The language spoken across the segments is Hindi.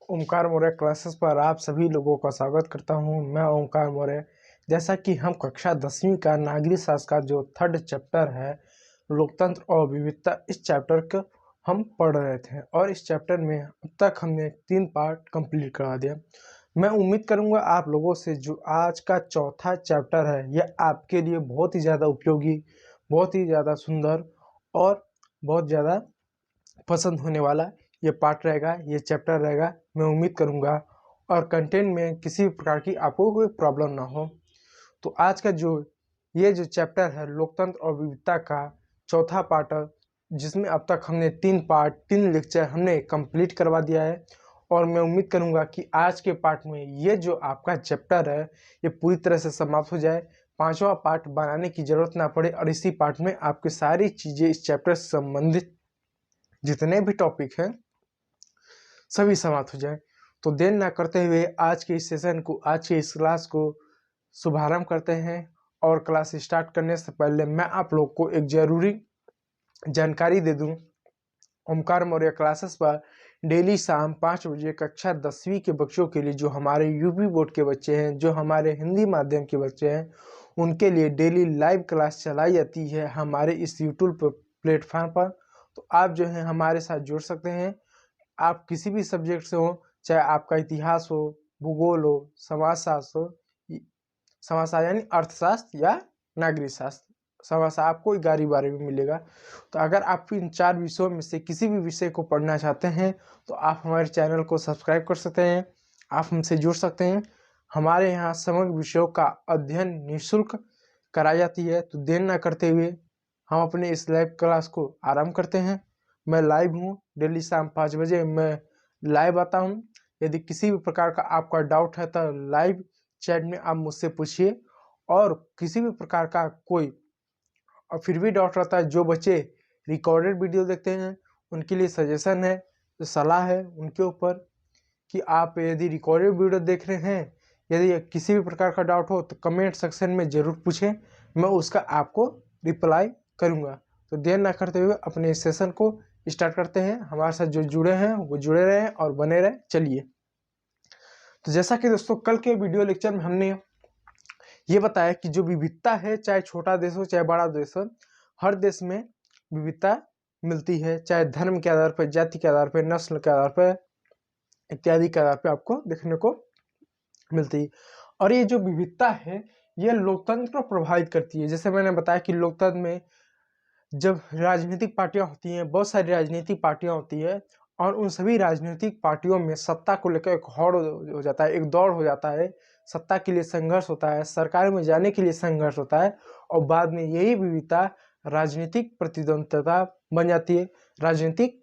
ओमकार मौर्य क्लासेस पर आप सभी लोगों का स्वागत करता हूं। मैं ओमकार मौर्य। जैसा कि हम कक्षा 10वीं का नागरिक शास्त्र का जो थर्ड चैप्टर है लोकतंत्र और विविधता, इस चैप्टर को हम पढ़ रहे थे और इस चैप्टर में अब तक हमने 3 पार्ट कंप्लीट करा दिया। मैं उम्मीद करूंगा आप लोगों से जो आज का चौथा चैप्टर है यह आपके लिए बहुत ही ज़्यादा उपयोगी, बहुत ही ज़्यादा सुंदर और बहुत ज़्यादा पसंद होने वाला ये पार्ट रहेगा, ये चैप्टर रहेगा। मैं उम्मीद करूंगा और कंटेंट में किसी भी प्रकार की आपको कोई प्रॉब्लम ना हो। तो आज का ये जो चैप्टर है लोकतंत्र और विविधता का चौथा पार्ट, जिसमें अब तक हमने 3 लेक्चर हमने कंप्लीट करवा दिया है और मैं उम्मीद करूंगा कि आज के पार्ट में ये जो आपका चैप्टर है ये पूरी तरह से समाप्त हो जाए, 5वां पार्ट बनाने की जरूरत ना पड़े और इसी पार्ट में आपकी सारी चीज़ें इस चैप्टर से संबंधित जितने भी टॉपिक हैं सभी समाप्त हो जाए। तो देर ना करते हुए आज के इस सेशन को, आज के इस क्लास को शुभारंभ करते हैं। और क्लास स्टार्ट करने से पहले मैं आप लोग को एक जरूरी जानकारी दे दूं। ओमकार मौर्य क्लासेस पर डेली शाम 5 बजे कक्षा 10वीं के बच्चों के लिए, जो हमारे यूपी बोर्ड के बच्चे हैं, जो हमारे हिंदी माध्यम के बच्चे हैं, उनके लिए डेली लाइव क्लास चलाई जाती है हमारे इस यूट्यूब प्लेटफॉर्म पर। तो आप जो है हमारे साथ जुड़ सकते हैं। आप किसी भी सब्जेक्ट से हो, चाहे आपका इतिहास हो, भूगोल हो, समाजशास्त्र हो, समाजशास्त्र यानी अर्थशास्त्र या नागरिक शास्त्र, समाजशास्त्र आपको 11-12 में मिलेगा। तो अगर आप इन 4 विषयों में से किसी भी विषय को पढ़ना चाहते हैं तो आप हमारे चैनल को सब्सक्राइब कर सकते हैं, आप हमसे जुड़ सकते हैं। हमारे यहाँ समग्र विषयों का अध्ययन निःशुल्क कराई जाती है। तो देर न करते हुए हम अपने इस लाइव क्लास को आरंभ करते हैं। मैं लाइव हूँ, डेली शाम 5 बजे मैं लाइव आता हूँ। यदि किसी भी प्रकार का आपका डाउट है तो लाइव चैट में आप मुझसे पूछिए। और किसी भी प्रकार का कोई और फिर भी डाउट रहता है, जो बच्चे रिकॉर्डेड वीडियो देखते हैं उनके लिए सजेशन है, जो सलाह है उनके ऊपर कि आप यदि रिकॉर्डेड वीडियो देख रहे हैं, यदि किसी भी प्रकार का डाउट हो तो कमेंट सेक्शन में ज़रूर पूछें, मैं उसका आपको रिप्लाई करूंगा। तो देर ना करते हुए अपने इस सेशन को स्टार्ट करते हैं। हमारे साथ जो जुड़े हैं वो जुड़े रहें और बने रहें। चलिए, तो जैसा कि दोस्तों कल के वीडियो लेक्चर में हमने ये बताया कि जो विविधता है, चाहे छोटा देश हो चाहे बड़ा देश हो, हर देश में विविधता मिलती है, चाहे धर्म के आधार पर, जाति के आधार पर, नस्ल के आधार पर इत्यादि के आधार पर आपको देखने को मिलती है। और ये जो विविधता है ये लोकतंत्र को प्रभावित करती है। जैसे मैंने बताया कि लोकतंत्र में जब राजनीतिक पार्टियां होती हैं, बहुत सारी राजनीतिक पार्टियां होती है और उन सभी राजनीतिक पार्टियों में सत्ता को लेकर एक होड़ हो जाता है, एक दौड़ हो जाता है, सत्ता के लिए संघर्ष होता है, सरकार में जाने के लिए संघर्ष होता है और बाद में यही विविधता राजनीतिक प्रतिद्वंद्विता बन जाती है, राजनीतिक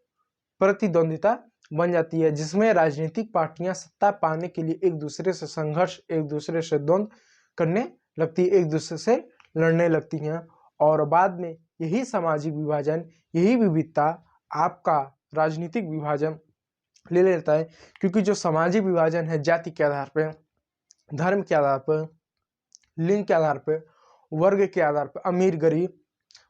प्रतिद्वंदिता बन जाती है, जिसमें राजनीतिक पार्टियां सत्ता पाने के लिए एक दूसरे से संघर्ष, एक दूसरे से द्वंद्व करने लगती है, एक दूसरे से लड़ने लगती हैं। और बाद में यही सामाजिक विभाजन, यही विविधता आपका राजनीतिक विभाजन ले लेता है। क्योंकि जो सामाजिक विभाजन है जाति के आधार पर, धर्म के आधार पर, लिंग के आधार पर, वर्ग के आधार पर, अमीर गरीब,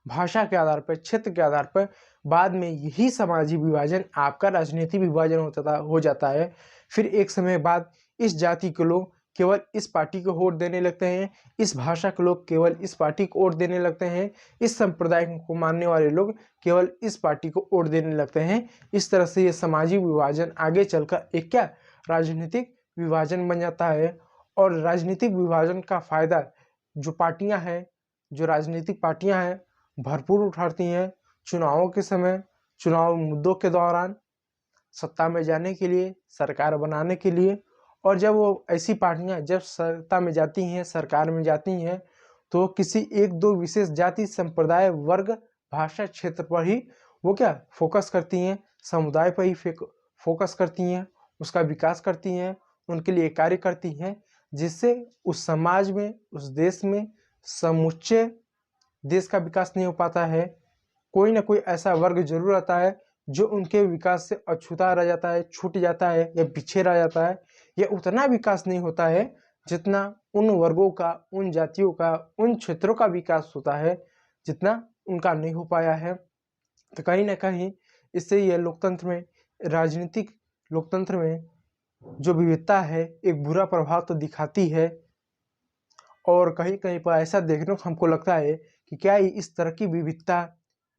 भाषा के आधार पर, क्षेत्र के आधार पर, बाद में यही सामाजिक विभाजन आपका राजनीतिक विभाजन हो जाता है। फिर एक समय बाद इस जाति के लोग केवल इस पार्टी को वोट देने लगते हैं, इस भाषा के लोग केवल इस पार्टी को वोट देने लगते हैं, इस संप्रदाय को मानने वाले लोग केवल इस पार्टी को वोट देने लगते हैं। इस तरह से ये सामाजिक विभाजन आगे चलकर एक क्या राजनीतिक विभाजन बन जाता है। और राजनीतिक विभाजन का फायदा जो पार्टियां हैं, जो राजनीतिक पार्टियां हैं भरपूर उठाती हैं चुनावों के समय, चुनाव मुद्दों के दौरान, सत्ता में जाने के लिए, सरकार बनाने के लिए। और जब वो ऐसी पार्टियां जब सत्ता में जाती हैं, सरकार में जाती हैं, तो किसी एक दो विशेष जाति, संप्रदाय, वर्ग, भाषा, क्षेत्र पर ही वो क्या फोकस करती हैं, समुदाय पर ही फोकस करती हैं, उसका विकास करती हैं, उनके लिए कार्य करती हैं, जिससे उस समाज में, उस देश में समुच्चय देश का विकास नहीं हो पाता है। कोई ना कोई ऐसा वर्ग जरूर आता है जो उनके विकास से अछूता रह जाता है, छूट जाता है या पीछे रह जाता है, या उतना विकास नहीं होता है जितना उन वर्गों का, उन जातियों का, उन क्षेत्रों का विकास होता है जितना उनका नहीं हो पाया है। तो कहीं ना कहीं इससे यह लोकतंत्र में, राजनीतिक लोकतंत्र में जो विविधता है एक बुरा प्रभाव तो दिखाती है, और कहीं कहीं पर ऐसा देखने को हमको लगता है कि क्या इस तरह की विविधता,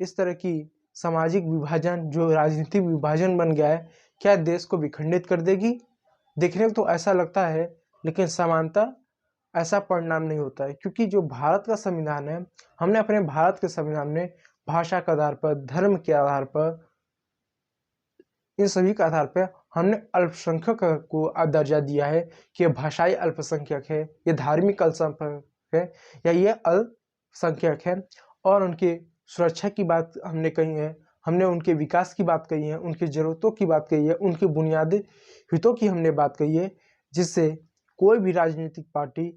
इस तरह की सामाजिक विभाजन जो राजनीतिक विभाजन बन गया है, क्या देश को विखंडित कर देगी? देखने को तो ऐसा लगता है, लेकिन समानता ऐसा परिणाम नहीं होता है, क्योंकि जो भारत का संविधान है, हमने अपने भारत के संविधान में भाषा के आधार पर, धर्म के आधार पर, इन सभी के आधार पर हमने अल्पसंख्यक को दर्जा दिया है कि ये भाषाई अल्पसंख्यक है, ये धार्मिक अल्पसंख्यक है, या ये अल्पसंख्यक है। और उनके सुरक्षा की बात हमने कही है, हमने उनके विकास की बात कही है, उनकी ज़रूरतों की बात कही है, उनके बुनियादी हितों की हमने बात कही है, जिससे कोई भी राजनीतिक पार्टी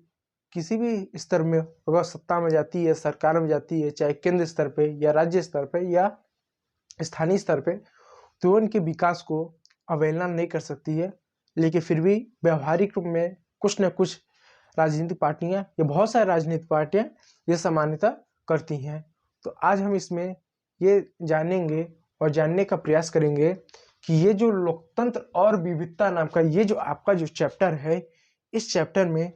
किसी भी स्तर में अगर सत्ता में जाती है, सरकार में जाती है, चाहे केंद्र स्तर पे या राज्य स्तर पे या स्थानीय स्तर पे, तो उनके विकास को अवहेलना नहीं कर सकती है। लेकिन फिर भी व्यवहारिक रूप में कुछ न कुछ राजनीतिक पार्टियां या बहुत सारी राजनीतिक पार्टियां ये सामान्यता करती हैं। तो आज हम इसमें ये जानेंगे और जानने का प्रयास करेंगे कि ये जो लोकतंत्र और विविधता नाम का ये जो आपका जो चैप्टर है, इस चैप्टर में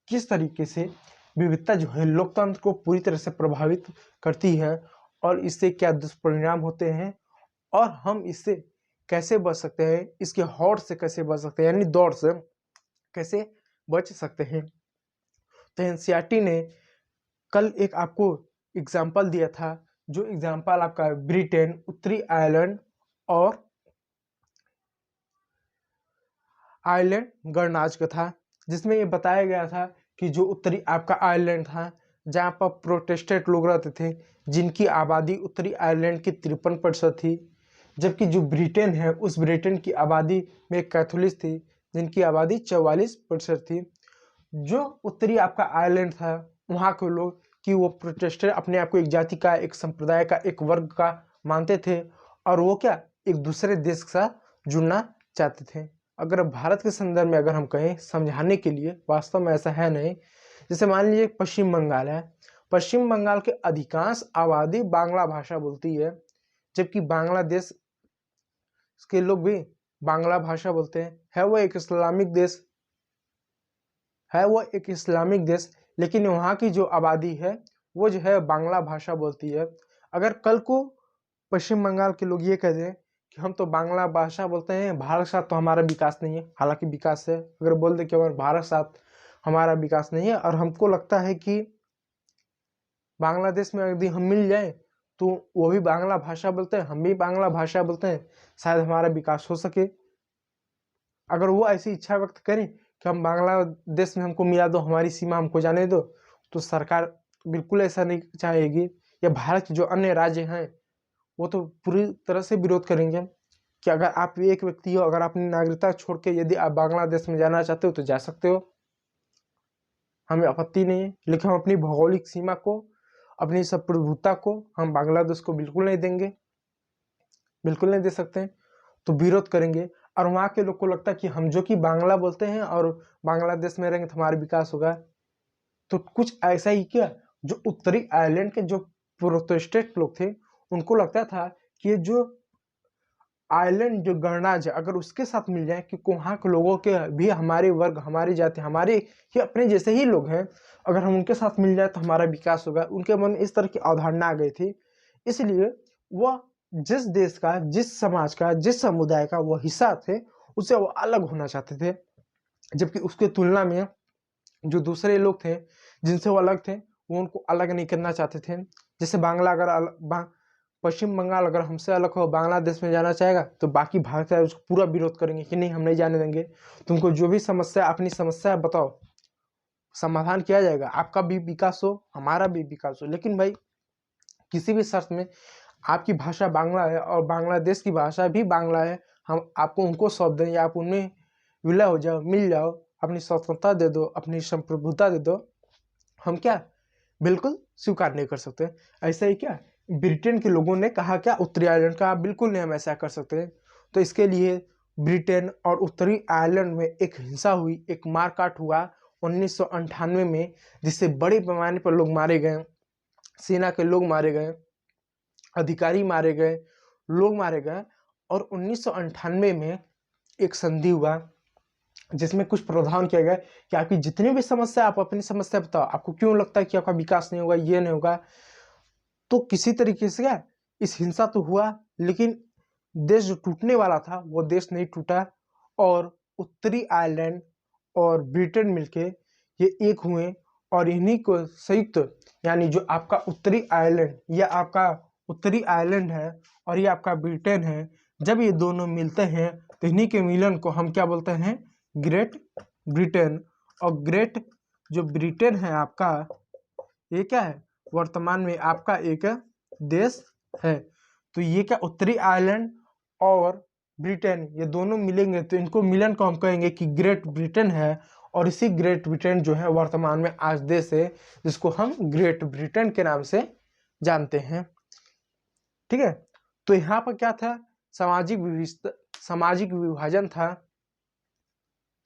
किस तरीके से विविधता जो है लोकतंत्र को पूरी तरह से प्रभावित करती है, और इससे क्या दुष्परिणाम होते हैं, और हम इससे कैसे बच सकते हैं, इसके हौड़ से कैसे बच सकते हैं, यानी दौड़ से कैसे बच सकते हैं। तो एनसीईआरटी ने कल एक आपको एग्जाम्पल दिया था, जो एग्जाम्पल आपका ब्रिटेन, उत्तरी आयरलैंड और आयरलैंड गणराज्य का था, जिसमें ये बताया गया था कि जो उत्तरी आपका आयरलैंड था, जहाँ पर प्रोटेस्टेंट लोग रहते थे, जिनकी आबादी उत्तरी आयरलैंड की 53% थी, जबकि जो ब्रिटेन है उस ब्रिटेन की आबादी में कैथोलिक थी, जिनकी आबादी 44% थी। जो उत्तरी आपका आयरलैंड था, वहाँ के लोग कि वो प्रोटेस्टेंट अपने आप को एक जाति का, एक संप्रदाय का, एक वर्ग का मानते थे, और वो क्या एक दूसरे देश के साथ जुड़ना चाहते थे। अगर भारत के संदर्भ में अगर हम कहें समझाने के लिए, वास्तव में ऐसा है नहीं। जैसे मान लीजिए पश्चिम बंगाल है, पश्चिम बंगाल के अधिकांश आबादी बांग्ला भाषा बोलती है, जबकि बांग्लादेश के लोग भी बांग्ला भाषा बोलते हैं। है वो एक इस्लामिक देश, लेकिन वहाँ की जो आबादी है वो जो है बांग्ला भाषा बोलती है। अगर कल को पश्चिम बंगाल के लोग ये कह दें कि हम तो बांग्ला भाषा बोलते हैं, भारत के साथ तो हमारा विकास नहीं है, हालांकि विकास है, अगर बोल दे कि हमारे भारत के साथ हमारा विकास नहीं है, और हमको लगता है कि बांग्लादेश में यदि हम मिल जाएं तो वो भी बांग्ला भाषा बोलते हैं, हम भी बांग्ला भाषा बोलते हैं, शायद हमारा विकास हो सके। अगर वो ऐसी इच्छा व्यक्त करें कि हम बांग्लादेश में हमको मिला दो, हमारी सीमा हमको जाने दो, तो सरकार बिल्कुल ऐसा नहीं चाहेगी, या भारत के जो अन्य राज्य हैं वो तो पूरी तरह से विरोध करेंगे कि अगर आप एक व्यक्ति हो, अगर अपनी नागरिकता छोड़ के यदि आप बांग्लादेश में जाना चाहते हो तो जा सकते हो, हमें आपत्ति नहीं है। लेकिन हम अपनी भौगोलिक सीमा को, अपनी संप्रभुता को हम बांग्लादेश को बिल्कुल नहीं देंगे, बिल्कुल नहीं दे सकते हैं, तो विरोध करेंगे। और वहाँ के लोग को लगता है कि हम जो कि बांग्ला बोलते हैं और बांग्लादेश में रहेंगे तो हमारा विकास होगा। तो कुछ ऐसा ही क्या, जो उत्तरी आयरलैंड के जो प्रोटेस्टेंट लोग थे, उनको लगता था कि ये जो आयरलैंड जो गणराज्य अगर उसके साथ मिल जाए, क्योंकि वहाँ के लोगों के भी हमारे वर्ग, हमारी जाति, हमारे ही अपने जैसे ही लोग हैं, अगर हम उनके साथ मिल जाए तो हमारा विकास होगा। उनके मन में इस तरह की अवधारणा आ गई थी, इसलिए वह जिस देश का, जिस समाज का, जिस समुदाय का वो हिस्सा थे, उससे वो अलग होना चाहते थे। जबकि उसके तुलना में जो दूसरे लोग थे जिनसे वो अलग थे, वो उनको अलग नहीं करना चाहते थे। जैसे पश्चिम बंगाल अगर हमसे अलग हो, बांग्लादेश में जाना चाहेगा, तो बाकी भारत का उसको पूरा विरोध करेंगे कि नहीं, हम नहीं जाने देंगे, तुमको जो भी समस्या, अपनी समस्या बताओ, समाधान किया जाएगा, आपका भी विकास हो, हमारा भी विकास हो। लेकिन भाई किसी भी शर्त में आपकी भाषा बांग्ला है और बांग्लादेश की भाषा भी बांग्ला है, हम आपको उनको सौंप दें या आप उनमें विलय हो जाओ, मिल जाओ, अपनी स्वतंत्रता दे दो, अपनी संप्रभुता दे दो, हम क्या बिल्कुल स्वीकार नहीं कर सकते। ऐसा ही क्या ब्रिटेन के लोगों ने कहा, क्या उत्तरी आयरलैंड का बिल्कुल नहीं हम ऐसा कर सकते। तो इसके लिए ब्रिटेन और उत्तरी आयरलैंड में एक हिंसा हुई, एक मारकाट हुआ 1998 में, जिससे बड़े पैमाने पर लोग मारे गए, सेना के लोग मारे गए, अधिकारी मारे गए, लोग मारे गए। और 1998 में एक संधि हुआ, जिसमें कुछ प्रावधान किया गया कि आपकी जितनी भी समस्या, आप अपनी समस्या बताओ, आपको क्यों लगता है कि आपका विकास नहीं होगा, ये नहीं होगा। तो किसी तरीके से क्या, इस हिंसा तो हुआ, लेकिन देश जो टूटने वाला था वो देश नहीं टूटा, और उत्तरी आयरलैंड और ब्रिटेन मिलके ये एक हुए, और इन्हीं को संयुक्त, यानी जो आपका उत्तरी आयरलैंड, या आपका उत्तरी आयरलैंड है और ये आपका ब्रिटेन है, जब ये दोनों मिलते हैं तो इन्हीं के मिलन को हम क्या बोलते हैं, ग्रेट ब्रिटेन। और ग्रेट जो ब्रिटेन है आपका, ये क्या है, वर्तमान में आपका एक देश है। तो ये क्या, उत्तरी आयरलैंड और ब्रिटेन ये दोनों मिलेंगे तो इनको मिलन को हम कहेंगे कि ग्रेट ब्रिटेन है, और इसी ग्रेट ब्रिटेन जो है वर्तमान में आज देश है जिसको हम ग्रेट ब्रिटेन के नाम से जानते हैं। ठीक है, तो यहाँ पर क्या था, सामाजिक विभाजन था।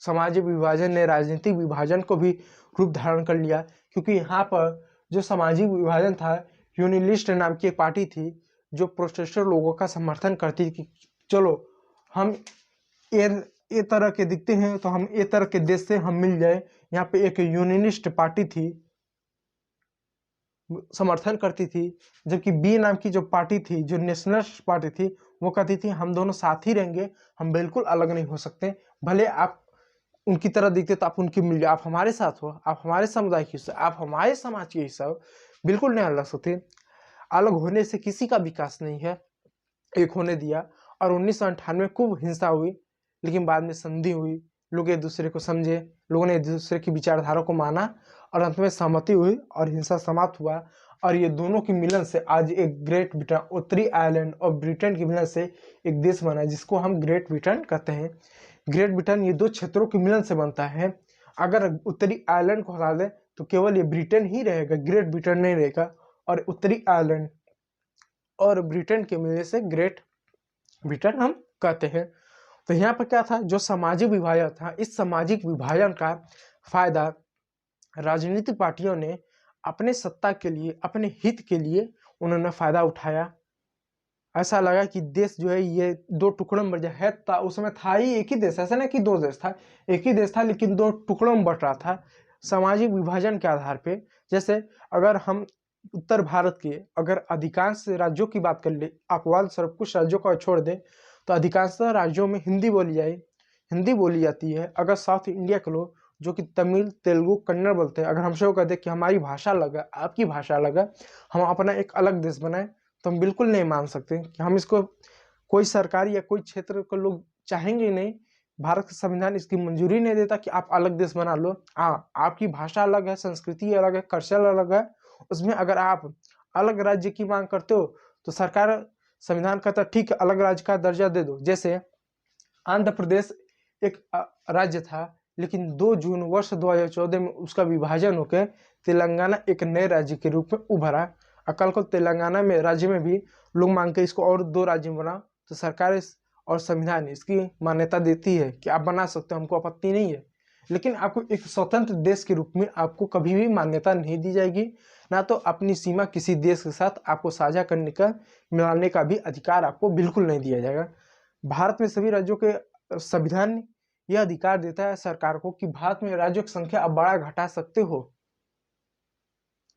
सामाजिक विभाजन ने राजनीतिक विभाजन को भी रूप धारण कर लिया, क्योंकि यहाँ पर जो सामाजिक विभाजन था, यूनिलिस्ट नाम की एक पार्टी थी जो प्रोटेस्टेंट लोगों का समर्थन करती थी कि चलो हम ये तरह के दिखते हैं तो हम ये तरह के देश से हम मिल जाए। यहाँ पे एक यूनियनिस्ट पार्टी थी, समर्थन करती थी, जबकि बी नाम की जो पार्टी थी, जो नेशनलिस्ट पार्टी थी, वो कहती थी हम दोनों साथ ही रहेंगे, हम बिल्कुल अलग नहीं हो सकते, भले आप उनकी तरह दिखते तो आप उनकी मिल जाए, आप हमारे साथ हो, आप हमारे समुदाय के हिस्सा, आप हमारे समाज के हिस्सा हो, बिल्कुल नहीं अलग सकते। अलग होने से किसी का विकास नहीं है, एक होने दिया। और 1998 खूब हिंसा हुई, लेकिन बाद में संधि हुई, लोग एक दूसरे को समझे, लोगों ने एक दूसरे की विचारधारा को माना, और अंत में सहमति हुई और हिंसा समाप्त हुआ। और ये दोनों के मिलन से आज एक ग्रेट ब्रिटेन, उत्तरी आयरलैंड और ब्रिटेन के मिलन से एक देश बना, जिसको हम ग्रेट ब्रिटेन कहते हैं। ग्रेट ब्रिटेन ये दो क्षेत्रों के मिलन से बनता है। अगर उत्तरी आयरलैंड को हटा दें तो केवल ये ब्रिटेन ही रहेगा, ग्रेट ब्रिटेन नहीं रहेगा। और उत्तरी आयरलैंड और ब्रिटेन के मिलने से ग्रेट ब्रिटेन हम कहते हैं। तो यहाँ पर क्या था, जो सामाजिक विभाजन था, इस सामाजिक विभाजन का फायदा राजनीतिक पार्टियों ने अपने सत्ता के लिए, अपने हित के लिए उन्होंने फायदा उठाया। ऐसा लगा कि देश जो है ये दो टुकड़ों में बट जाए, है था उस समय था ही एक ही देश, ऐसा नहीं कि दो देश था, एक ही देश था लेकिन दो टुकड़ों में बट रहा था सामाजिक विभाजन के आधार पे। जैसे अगर हम उत्तर भारत के अगर अधिकांश राज्यों की बात कर ले, अपवाद स्वरूप कुछ राज्यों को छोड़ दें, तो अधिकांश राज्यों में हिंदी बोली जाए, हिंदी बोली जाती है। अगर साउथ इंडिया के लोग जो कि तमिल, तेलुगु, कन्नड़ बोलते हैं, अगर हमसे वो कहते हैं कि हमारी भाषा अलग है, आपकी भाषा अलग है, हम अपना एक अलग देश बनाए, तो हम बिल्कुल नहीं मान सकते कि हम इसको, कोई सरकार या कोई क्षेत्र को लोग चाहेंगे ही नहीं। भारत का संविधान इसकी मंजूरी नहीं देता कि आप अलग देश बना लो। हाँ, आपकी भाषा अलग है, संस्कृति अलग है, कल्चर अलग है, उसमें अगर आप अलग राज्य की मांग करते हो तो सरकार, संविधान कहता है ठीक है अलग राज्य का दर्जा दे दो। जैसे आंध्र प्रदेश एक राज्य था, लेकिन 2 जून वर्ष 2014 में उसका विभाजन होकर तेलंगाना एक नए राज्य के रूप में उभरा। कल को तेलंगाना में राज्य में भी लोग मांग के इसको और 2 राज्य में बनाओ, तो सरकार और संविधान इसकी मान्यता देती है कि आप बना सकते हो, हमको आपत्ति नहीं है। लेकिन आपको एक स्वतंत्र देश के रूप में आपको कभी भी मान्यता नहीं दी जाएगी, ना तो अपनी सीमा किसी देश के साथ आपको साझा करने का, मिलाने का भी अधिकार आपको बिल्कुल नहीं दिया जाएगा। भारत में सभी राज्यों के संविधान यह अधिकार देता है सरकार को कि भारत में राज्यों की संख्या आप बढ़ा घटा सकते हो,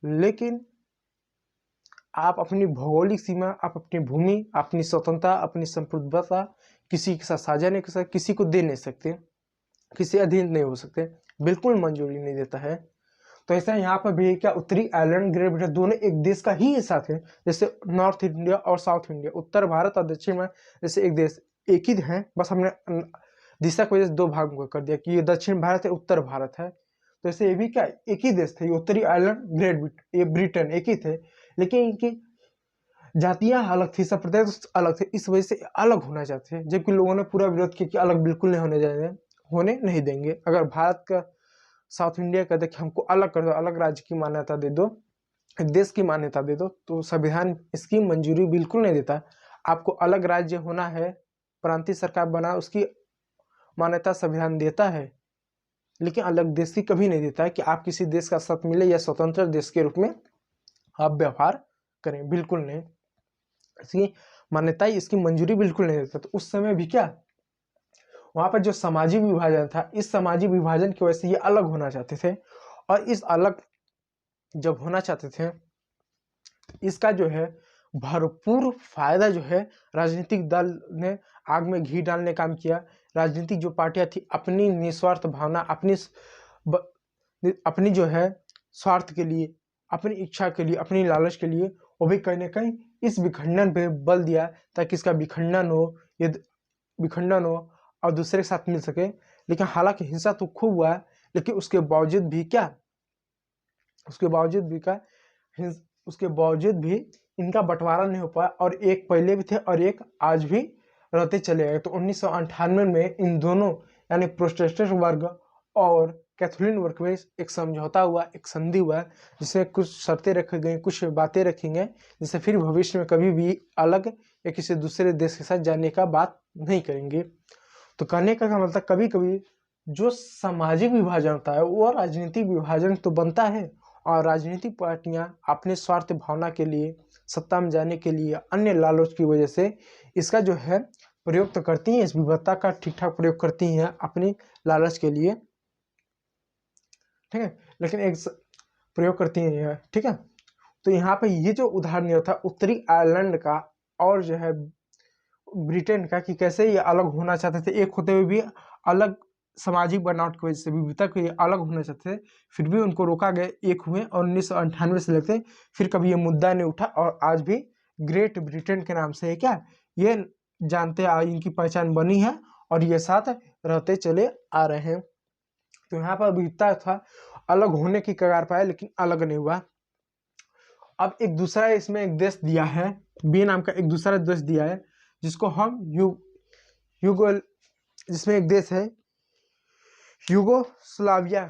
लेकिन आप अपनी भौगोलिक सीमा, आप अपनी भूमि, अपनी स्वतंत्रता, अपनी संप्रभुता किसी के साथ साझा नहीं कर सकते, किसी को दे नहीं सकते, किसी अधीन नहीं हो सकते, बिल्कुल मंजूरी नहीं देता है। तो ऐसा यहाँ पर भी क्या, उत्तरी आयरलैंड, ग्रेट ब्रिटेन दोनों एक देश का ही हिस्सा थे। जैसे नॉर्थ इंडिया और साउथ इंडिया, उत्तर भारत और दक्षिण में जैसे एक देश, एक ही है, बस हमने दिशा की वजह से 2 भाग में कर दिया कि ये दक्षिण भारत है, उत्तर भारत है। तो ऐसे ये भी क्या, एक ही देश थे, ये उत्तरी आयरलैंड, ग्रेट ब्रिटेन, ये ब्रिटेन एक ही थे, लेकिन इनकी जातियां अलग थी, संप्रदाय अलग थे, इस वजह से अलग होना चाहते हैं। जबकि लोगों ने पूरा विरोध किया कि अलग बिल्कुल नहीं होने जाएंगे, होने नहीं देंगे। अगर भारत का साउथ इंडिया कहते कि हमको अलग कर दो, अलग राज्य की मान्यता दे दो, एक देश की मान्यता दे दो, तो संविधान इसकी मंजूरी बिल्कुल नहीं देता। आपको अलग राज्य होना है, प्रांतीय सरकार बना, उसकी मान्यता संविधान देता है, लेकिन अलग देश की कभी नहीं देता है कि आप किसी देश का साथ मिले या स्वतंत्र देश के रूप में आप व्यवहार करें, बिल्कुल नहीं। इसकी मान्यता, इसकी मंजूरी बिल्कुल नहीं देता। तो उस समय भी क्या, वहाँ पर जो सामाजिक विभाजन था, इस सामाजिक विभाजन की वजह से ये अलग होना चाहते थे, और इस अलग जब होना चाहते थे, इसका जो है भरपूर फायदा जो है राजनीतिक दल ने आग में घी डालने काम किया। राजनीतिक जो पार्टियां थी अपनी निस्वार्थ भावना, अपनी जो है स्वार्थ के लिए, अपनी इच्छा के लिए, अपनी लालच के लिए, वो भी कहीं ना कहीं इस विखंडन पे बल दिया ताकि इसका विखंडन हो, ये विखंडन हो और दूसरे के साथ मिल सके। लेकिन हालांकि हिंसा तो खूब हुआ है, लेकिन उसके बावजूद भी क्या, उसके बावजूद भी क्या, उसके बावजूद भी इनका बंटवारा नहीं हो पाया, और एक पहले भी थे और एक आज भी रहते चले गए। तो 1998 में इन दोनों यानी प्रोटेस्टेंट वर्ग और कैथोलिक वर्ग में एक समझौता हुआ, एक संधि हुआ, जिसमें कुछ शर्तें रखी गई, कुछ बातें रखी गई, जिससे फिर भविष्य में कभी भी अलग या किसी दूसरे देश के साथ जाने का बात नहीं करेंगे। तो कहने का मतलब कभी कभी जो सामाजिक विभाजन होता है वो राजनीतिक विभाजन तो बनता है, और राजनीतिक पार्टियां अपने स्वार्थ भावना के लिए, सत्ता में जाने के लिए, अन्य लालच की वजह से इसका जो है प्रयोग तो करती हैं, इस विविधता का ठीक ठाक प्रयोग करती हैं अपनी लालच के लिए, ठीक है, लेकिन एक प्रयोग करती हैं, ठीक है। तो यहाँ पे ये जो उदाहरण दिया था उत्तरी आयरलैंड का और जो है ब्रिटेन का, कि कैसे ये अलग होना चाहते थे, एक होते हुए भी अलग सामाजिक बनावट की वजह से, विविधता के अलग होना चाहते थे, फिर भी उनको रोका गया, एक हुए, और 1998 से लेते फिर कभी ये मुद्दा नहीं उठा, और आज भी ग्रेट ब्रिटेन के नाम से क्या ये जानते, इनकी पहचान बनी है और ये साथ रहते चले आ रहे हैं। तो यहाँ पर विविधता था, अलग होने की कगार पाया, लेकिन अलग नहीं हुआ। अब एक दूसरा इसमें एक देश दिया है, बी नाम का एक दूसरा देश दिया है, जिसको हम युगो जिसमें एक देश है युगोस्लाविया,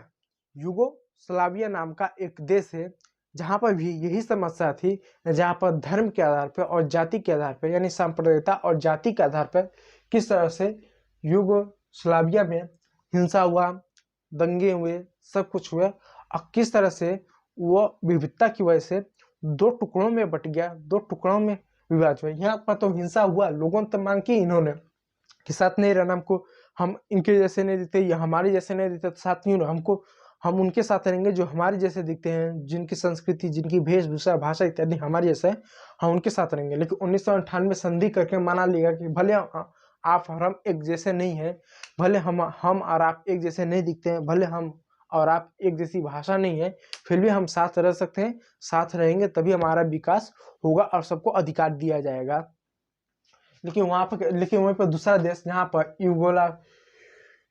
युगोस्लाविया नाम का एक देश है, जहाँ पर भी यही समस्या थी, जहाँ पर धर्म के आधार पर और जाति के आधार पर, यानी सांप्रदायिकता और जाति के आधार पर किस तरह से युगोस्लाविया में हिंसा हुआ, दंगे हुए, सब कुछ हुआ, और किस तरह से वो विविधता की वजह से दो टुकड़ों में बट गया, दो टुकड़ों में विभाज हुआ। यहाँ पर तो हिंसा हुआ, लोगों ने तो मांग की इन्होंने कि साथ नहीं रहना, हमको हम इनके जैसे नहीं दिखते या हमारे जैसे नहीं दिखते, तो साथ क्यों ना, हमको हम उनके साथ रहेंगे जो हमारे जैसे दिखते हैं, जिनकी संस्कृति, जिनकी वेशभूषा, भाषा इत्यादि हमारे जैसे है, हम उनके साथ रहेंगे। लेकिन 1998 संधि करके माना लिया कि भले आप और हम एक जैसे नहीं है, भले हम और आप एक जैसे नहीं दिखते हैं, भले हम और आप एक जैसी भाषा नहीं है, फिर भी हम साथ रह सकते हैं, साथ रहेंगे तभी हमारा विकास होगा और सबको अधिकार दिया जाएगा। लेकिन वहाँ पर दूसरा देश जहाँ पर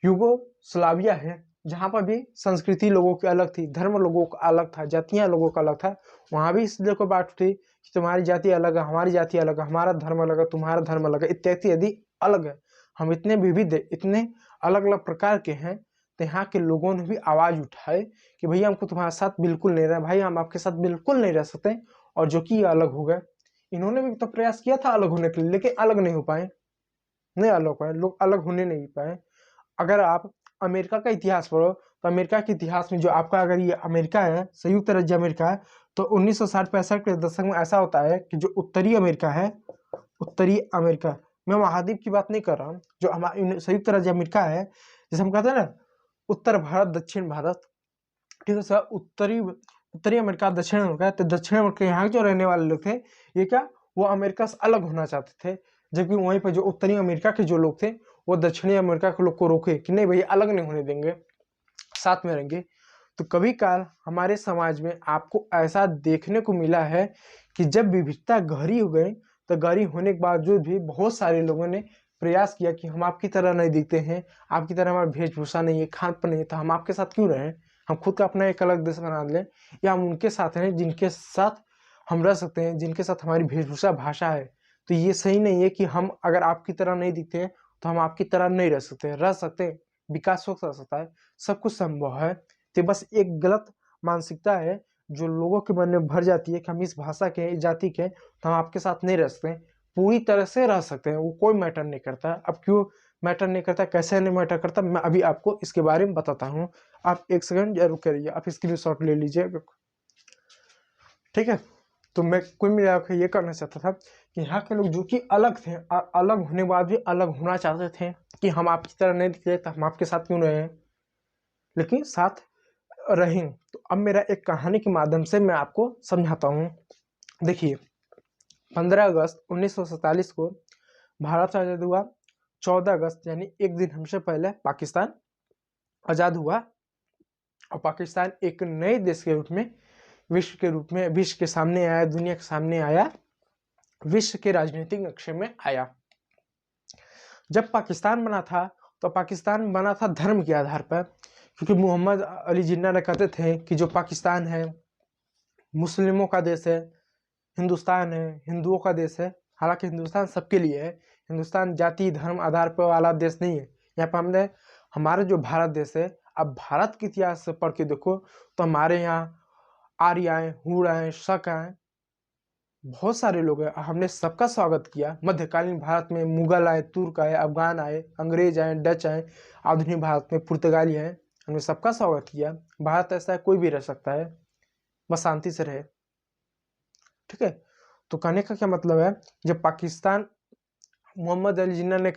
युगोस्लाविया है, जहाँ पर भी संस्कृति लोगों की अलग थी, धर्म लोगों का अलग था, जातियां लोगों का अलग था, वहाँ भी इसलिए कोई बात उठी कि तुम्हारी जाति अलग है, हमारी जाति अलग है, हमारा धर्म अलग है, तुम्हारा धर्म अलग है, इत्यादि यदि अलग है, हम इतने विविध, इतने अलग अलग प्रकार के हैं, तो यहाँ के लोगों ने भी आवाज उठाए कि भैया हमको तुम्हारे साथ बिल्कुल नहीं रहा, भाई हम आपके साथ बिल्कुल नहीं रह सकते, और जो कि अलग हो गए। इन्होंने भी तो प्रयास किया था अलग होने के लिए, लेकिन अलग नहीं हो पाए, नहीं अलग हो पाए, लोग अलग होने नहीं पाए। अगर आप अमेरिका का इतिहास पढ़ो, तो अमेरिका के इतिहास में जो आपका, अगर ये अमेरिका है, संयुक्त राज्य अमेरिका है, तो 1960-65 के दशक में ऐसा होता है कि जो उत्तरी अमेरिका है, उत्तरी अमेरिका, मैं महाद्वीप की बात नहीं कर रहा हूँ, जो हमारा संयुक्त राज्य अमेरिका है, जैसे हम कहते हैं ना उत्तर भारत, दक्षिण भारत, ठीक है सर, उत्तरी अमेरिका, दक्षिण अमेरिका, तो दक्षिण अमेरिका यहाँ जो रहने वाले लोग थे, ये क्या, वो अमेरिका से अलग होना चाहते थे, जबकि वहीं पर जो उत्तरी अमेरिका के जो लोग थे, वो दक्षिणी अमेरिका के लोग को रोके कि नहीं भैया अलग नहीं होने देंगे, साथ में रहेंगे। तो कभी काल हमारे समाज में आपको ऐसा देखने को मिला है कि जब विविधता गहरी हो गई, तो गहरी होने के बावजूद भी बहुत सारे लोगों ने प्रयास किया कि हम आपकी तरह नहीं दिखते हैं, आपकी तरह हमारा वेशभूषा नहीं है, खान पान नहीं है, तो हम आपके साथ क्यों रहें, हम खुद का अपना एक अलग देश बना लें, या हम उनके साथ रहें जिनके साथ हम रह सकते हैं, जिनके साथ हमारी वेशभूषा, भाषा है। तो ये सही नहीं है कि हम अगर आपकी तरह नहीं दिखते हैं तो हम आपकी तरह नहीं रह सकते, रह सकते हैं, विकास हो सकता है, सब कुछ संभव है। तो बस एक गलत मानसिकता है जो लोगों के मन में भर जाती है कि हम इस भाषा के, इस जाति के, तो हम आपके साथ नहीं रह सकते, पूरी तरह से रह सकते हैं, वो कोई मैटर नहीं करता। अब क्यों मैटर नहीं करता, कैसे नहीं मैटर करता, मैं अभी आपको इसके बारे में बताता हूँ। आप एक सेकंड जरूर करिए, आप स्क्रीनशॉट ले लीजिए, ठीक है। तो मैं कुल मिलाकर ये करना चाहता था कि यहाँ के लोग जो कि अलग थे, अलग होने के बाद भी अलग होना चाहते थे कि हम आपकी तरह नहीं दिखते तो हम आपके साथ क्यों रहे, लेकिन साथ रहें। तो अब मेरा एक कहानी के माध्यम से मैं आपको समझाता हूँ। देखिए, 15 अगस्त 1947 को भारत आज़ाद हुआ। 14 अगस्त यानी एक दिन हमसे पहले पाकिस्तान आज़ाद हुआ और पाकिस्तान एक नए देश के रूप में, विश्व के सामने आया, दुनिया के सामने आया, विश्व के राजनीतिक नक्शे में आया। जब पाकिस्तान बना था तो पाकिस्तान बना था धर्म के आधार पर, क्योंकि मोहम्मद अली जिन्ना कहते थे कि जो पाकिस्तान है मुस्लिमों का देश है, हिंदुस्तान है हिंदुओं का देश है। हालांकि हिंदुस्तान सबके लिए है, हिंदुस्तान जाति धर्म आधार पर वाला देश नहीं है। यहाँ पर हमने हमारा जो भारत देश है, अब भारत के इतिहास से पढ़ के देखो तो हमारे यहाँ आर्य आए, हूण आए, शक आए, बहुत सारे लोग हैं। हमने सबका स्वागत किया। मध्यकालीन भारत में मुगल आए, तुर्क आए, अफगान आए, अंग्रेज आए, डच आए, आधुनिक भारत में पुर्तगाली आए, हमने सबका स्वागत किया। भारत ऐसा है कोई भी रह सकता है, बस शांति से रहे, ठीक है। तो कहने का क्या मतलब है, जब पाकिस्तान मोहम्मद अली जिन्ना ने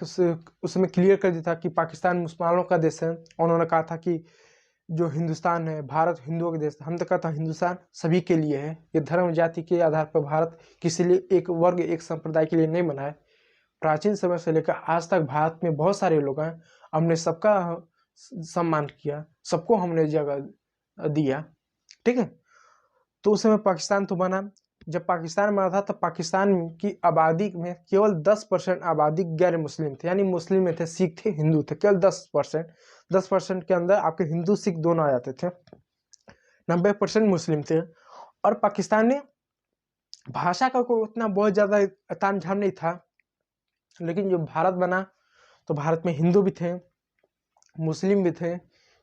उसमें क्लियर कर दिया था कि पाकिस्तान मुसलमानों का देश है, उन्होंने कहा था कि जो हिंदुस्तान है भारत हिंदुओं का देश। हम तो कहता हूँ हिंदुस्तान सभी के लिए है, ये धर्म जाति के आधार पर भारत किसी लिए एक वर्ग एक संप्रदाय के लिए नहीं बना है। प्राचीन समय से लेकर आज तक भारत में बहुत सारे लोग हैं, हमने सबका सम्मान किया, सबको हमने जगह दिया, ठीक है। तो उस समय पाकिस्तान तो बना। जब पाकिस्तान बना था तब पाकिस्तान की आबादी में केवल 10% आबादी गैर मुस्लिम थे, यानी मुस्लिम में थे, सिख थे, हिंदू थे, केवल 10%। 10% के अंदर आपके हिंदू सिख दोनों आ जाते थे, 90% मुस्लिम थे। और पाकिस्तान ने भाषा का कोई उतना बहुत ज़्यादा तामझाम नहीं था, लेकिन जब भारत बना तो भारत में हिंदू भी थे, मुस्लिम भी थे,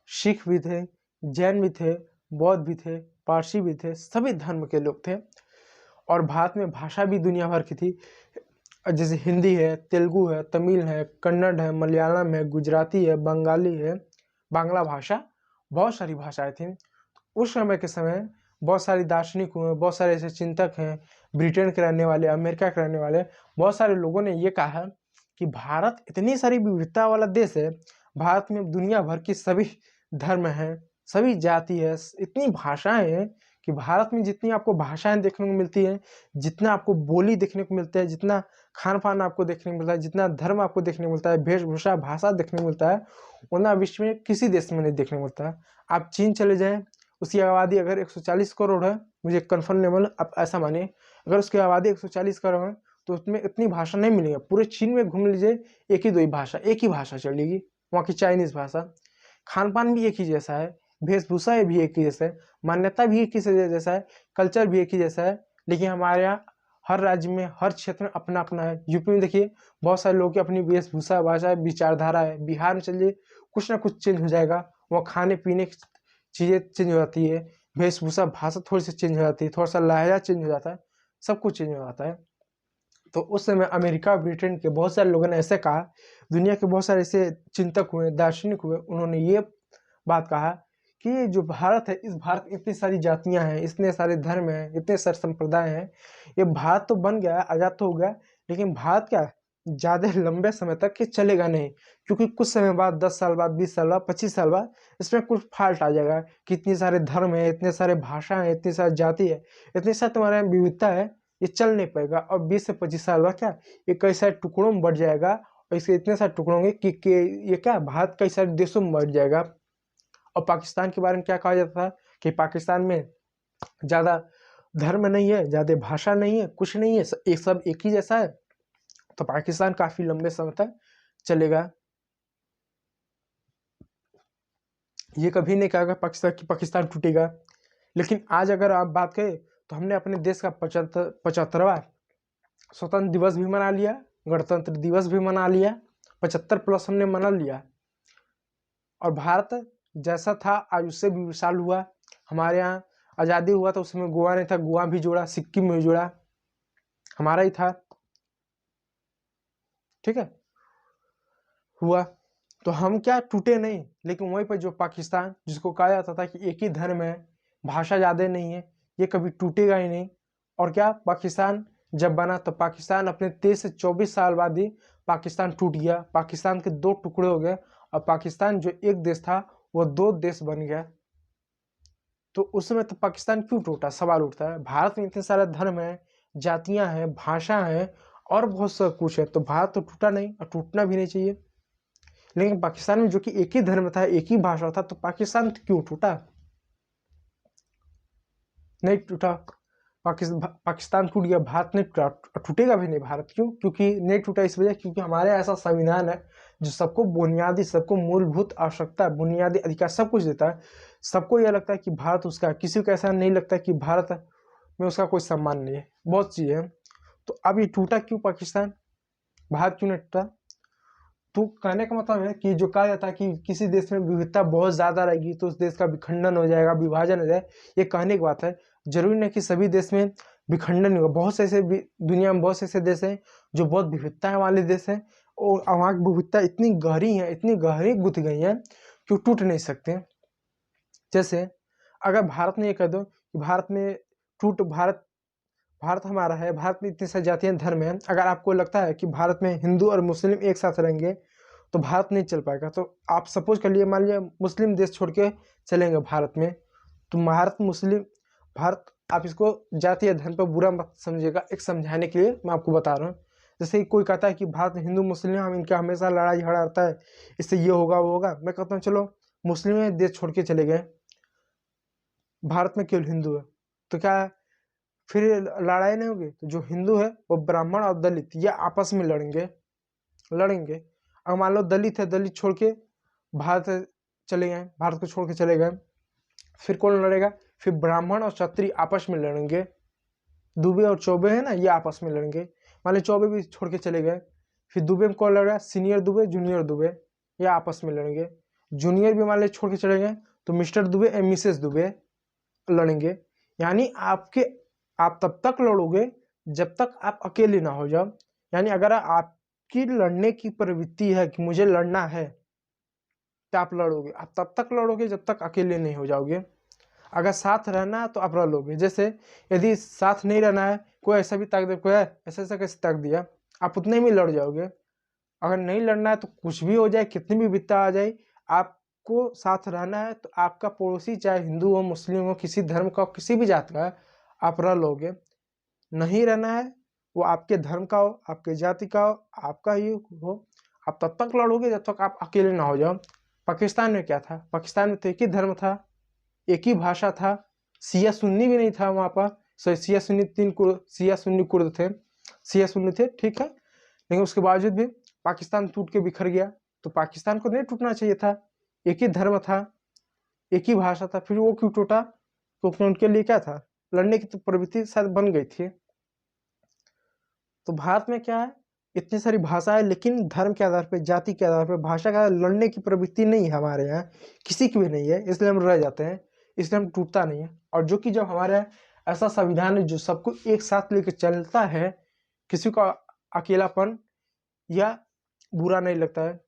सिख भी थे, जैन भी थे, बौद्ध भी थे, पारसी भी थे, सभी धर्म के लोग थे। और भारत में भाषा भी दुनिया भर की थी, जैसे हिंदी है, तेलुगु है, तमिल है, कन्नड़ है, मलयालम है, गुजराती है, बंगाली है, बांग्ला भाषा, बहुत सारी भाषाएं थी। उस समय के समय बहुत सारे दार्शनिक हुए, बहुत सारे ऐसे चिंतक हैं, ब्रिटेन के रहने वाले, अमेरिका के रहने वाले, बहुत सारे लोगों ने ये कहा कि भारत इतनी सारी विविधता वाला देश है, भारत में दुनिया भर की सभी धर्म हैं, सभी जाति है, इतनी भाषाएं हैं कि भारत में जितनी आपको भाषाएं देखने को मिलती हैं, जितना आपको बोली देखने को मिलता है, जितना खान पान आपको देखने को मिलता है, जितना धर्म आपको देखने को मिलता है, वेशभूषा भाषा देखने को मिलता है, उतना विश्व में किसी देश में नहीं देखने को मिलता है। आप चीन चले जाएं, उसकी आबादी अगर 140 करोड़ है, मुझे कंफर्म नहीं मालूम, आप ऐसा मानिए, अगर उसकी आबादी 140 करोड़ है तो उसमें इतनी भाषा नहीं मिलेगी। पूरे चीन में घूम लीजिए, एक ही दो ही भाषा, एक ही भाषा चलेगी, वहाँ की चाइनीज भाषा। खान पान भी एक ही जैसा है, वेशभूषा भी एक ही जैसा है, मान्यता भी एक ही से जैसा है, कल्चर भी एक ही जैसा है। लेकिन हमारे यहाँ हर राज्य में हर क्षेत्र में अपना अपना है। यूपी में देखिए बहुत सारे लोगों की अपनी वेशभूषा भाषा विचारधारा है। बिहार में चलिए कुछ ना कुछ चेंज हो जाएगा, वहाँ खाने पीने की चीज़ें चेंज हो जाती है, वेशभूषा भाषा थोड़ी सी चेंज हो जाती है, थोड़ा सा लहजा चेंज हो जाता है, सब कुछ चेंज हो जाता है। तो उस समय अमेरिका ब्रिटेन के बहुत सारे लोगों ने ऐसे कहा, दुनिया के बहुत सारे ऐसे चिंतक हुए, दार्शनिक हुए, उन्होंने ये बात कहा कि जो भारत है, इस भारत में इतनी सारी जातियां हैं, इतने सारे धर्म हैं, इतने सारे संप्रदाय हैं, ये भारत तो बन गया, आज़ाद तो हो गया, लेकिन भारत क्या ज़्यादा लंबे समय तक ये चलेगा नहीं, क्योंकि कुछ समय बाद 10 साल बाद, 20 साल बाद, 25 साल बाद इसमें कुछ फॉल्ट आ जाएगा कि इतने सारे धर्म है, इतने सारे भाषा है, इतनी सारी जाति है, इतनी सारी तुम्हारे यहाँ विविधता है, ये चल नहीं पाएगा। और 20 से 25 साल बाद क्या ये कई सारे टुकड़ों में बढ़ जाएगा, और इसके इतने सारे टुकड़ों होंगे कि ये क्या भारत कई सारे देशों में बढ़ जाएगा। और पाकिस्तान के बारे में क्या कहा जाता था कि पाकिस्तान में ज़्यादा धर्म नहीं है, ज़्यादा भाषा नहीं है, कुछ नहीं है, एक सब एक ही जैसा है, तो पाकिस्तान काफ़ी लंबे समय तक चलेगा। ये कभी नहीं कहा पाकिस्तान टूटेगा। लेकिन आज अगर आप बात करें तो हमने अपने देश का 75वां स्वतंत्र दिवस भी मना लिया, गणतंत्र दिवस भी मना लिया, 75+ हमने मना लिया। और भारत जैसा था आज उससे भी विशाल हुआ। हमारे यहाँ आज़ादी हुआ तो उसमें गोवा नहीं था, गोवा भी जोड़ा, सिक्किम में जोड़ा, हमारा ही था, ठीक है, हुआ। तो हम क्या टूटे नहीं, लेकिन वहीं पर जो पाकिस्तान जिसको कहा जाता था कि एक ही धर्म है, भाषा ज़्यादा नहीं है, ये कभी टूटेगा ही नहीं। और क्या पाकिस्तान जब बना तो पाकिस्तान अपने 23 से 24 साल बाद ही पाकिस्तान टूट गया। पाकिस्तान के 2 टुकड़े हो गए और पाकिस्तान जो एक देश था वो 2 देश बन गया। तो उस समय तो पाकिस्तान क्यों टूटा, सवाल उठता है। भारत में इतने सारे धर्म हैं, जातियां हैं, भाषा हैं और बहुत सब कुछ है, तो भारत तो टूटा नहीं और टूटना भी नहीं चाहिए। लेकिन पाकिस्तान में जो कि एक ही धर्म था, एक ही भाषा था, तो पाकिस्तान क्यों टूटा? नहीं टूटा। पाकिस्तान टूट गया, भारत नहीं टूटा, टूटेगा भी नहीं भारत। क्यों? क्योंकि नहीं टूटा इस वजह, क्योंकि हमारे ऐसा संविधान है जो सबको बुनियादी, सबको मूलभूत आवश्यकता, बुनियादी अधिकार सब कुछ देता है। सबको यह लगता है कि भारत उसका, किसी को ऐसा नहीं लगता कि भारत में उसका कोई सम्मान नहीं है, बहुत चीज़ें हैं। तो अब ये टूटा क्यों पाकिस्तान, भारत क्यों नहीं टूटा? तो कहने का मतलब है कि जो कहा जाता है कि किसी देश में विविधता बहुत ज़्यादा रहेगी तो उस देश का विखंडन हो जाएगा, विभाजन हो जाएगा, ये कहने की बात है। जरूरी नहीं कि सभी देश में विखंडन होगा। बहुत से ऐसे दुनिया में बहुत से ऐसे देश हैं जो बहुत विविधताएं वाले देश हैं और वहाँ की विविधता इतनी गहरी है, इतनी गहरी गुथ गई है कि वो टूट नहीं सकते। जैसे अगर भारत में ये कह दो कि भारत में भारत हमारा है, भारत में इतनी सारी जातियां धर्म हैं, अगर आपको लगता है कि भारत में हिंदू और मुस्लिम एक साथ रहेंगे तो भारत नहीं चल पाएगा। तो आप सपोज कर लिए, मान लिया मुस्लिम देश छोड़ के चलेंगे भारत में, तो भारत, आप इसको जाति या धर्म पर बुरा मत समझिएगा, एक समझाने के लिए मैं आपको बता रहा हूँ। जैसे कि कोई कहता है कि भारत में हिंदू मुस्लिम हम इनका हमेशा लड़ाई झगड़ा रहता है, इससे ये होगा वो होगा। मैं कहता हूँ चलो मुस्लिम देश छोड़ के चले गए, भारत में केवल हिंदू है, तो क्या फिर लड़ाई नहीं होगी? तो जो हिंदू है वो ब्राह्मण और दलित ये आपस में लड़ेंगे। अब मान लो दलित है, दलित छोड़ के भारत चले गए, भारत को छोड़ के चले गए, फिर कौन लड़ेगा? फिर ब्राह्मण और क्षत्रिय आपस में लड़ेंगे। दुबे और चौबे है ना, ये आपस में लड़ेंगे। मान लो चौबे भी छोड़ के चले गए, फिर दुबे में कौन लड़ेगा? सीनियर दुबे, जूनियर दुबे, ये आपस में लड़ेंगे। जूनियर भी मान लो छोड़ के चले गए तो मिस्टर दुबे और मिसेस दुबे लड़ेंगे। यानी आप तब तक लड़ोगे जब तक आप अकेले ना हो जाओ। यानी अगर आपकी लड़ने की प्रवृत्ति है कि मुझे लड़ना है तो आप लड़ोगे, आप तब तक लड़ोगे जब तक अकेले नहीं हो जाओगे। अगर साथ रहना है तो आप लड़ लोगे। जैसे यदि साथ नहीं रहना है, कोई ऐसा भी ताक दे, कोई ऐसा कैसे ताक दिया, आप उतने में लड़ जाओगे। अगर नहीं लड़ना है तो कुछ भी हो जाए, कितनी भी विपत्ता आ जाए, आपको साथ रहना है तो आपका पड़ोसी चाहे हिंदू हो, मुस्लिम हो, किसी धर्म का हो, किसी भी जात का है, आप रह लोगे। नहीं रहना है, वो आपके धर्म का हो, आपके जाति का हो, आपका ही हो, आप तब तक लड़ोगे जब तक आप अकेले ना हो जाओ। पाकिस्तान में क्या था? पाकिस्तान में तो एक ही धर्म था, एक ही भाषा था, सिया सुन्नी भी नहीं था वहाँ पर। सिया सुन्नी सिया सुन्नी कुर्द थे, सिया सुन्नी थे, ठीक है। लेकिन उसके बावजूद भी पाकिस्तान टूट के बिखर गया। तो पाकिस्तान को नहीं टूटना चाहिए था, एक ही धर्म था, एक ही भाषा था, फिर वो क्यों टूटा? क्योंकि उनके लिए क्या था, लड़ने की तो प्रवृत्ति शायद बन गई थी। तो भारत में क्या है, इतनी सारी भाषा है लेकिन धर्म के आधार पर, जाति के आधार पर, भाषा का लड़ने की प्रवृत्ति नहीं है हमारे यहाँ, किसी की भी नहीं है, इसलिए हम रह जाते हैं, इसलिए हम टूटता नहीं है। और जो कि जब हमारे यहाँ ऐसा संविधान है जो सबको एक साथ लेकर चलता है, किसी का अकेलापन या बुरा नहीं लगता है,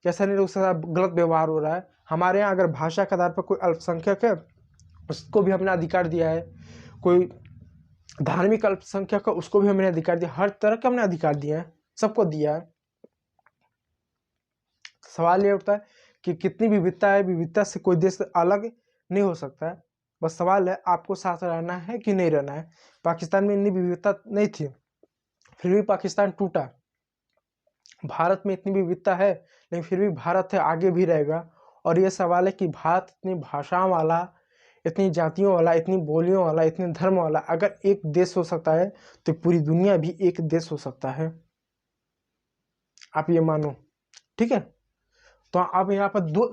कैसा नहीं, उसके साथ गलत व्यवहार हो रहा है। हमारे यहाँ अगर भाषा के आधार पर कोई अल्पसंख्यक है उसको भी हमने अधिकार दिया है, कोई धार्मिक अल्पसंख्यक है उसको भी हमने अधिकार दिया, हर तरह के हमने अधिकार दिए हैं, सबको दिया है। सवाल ये उठता है कि कितनी विविधता है, विविधता से कोई देश अलग नहीं हो सकता है। बस सवाल है आपको साथ रहना है कि नहीं रहना है। पाकिस्तान में इतनी विविधता नहीं थी, फिर भी पाकिस्तान टूटा। भारत में इतनी विविधता है लेकिन फिर भी भारत है, आगे भी रहेगा। और ये सवाल है कि भारत इतनी भाषाओं वाला, इतनी जातियों वाला, इतनी बोलियों वाला, इतने धर्म वाला अगर एक देश हो सकता है तो पूरी दुनिया भी एक देश हो सकता है, आप ये मानो, ठीक है। तो अब यहाँ पर 2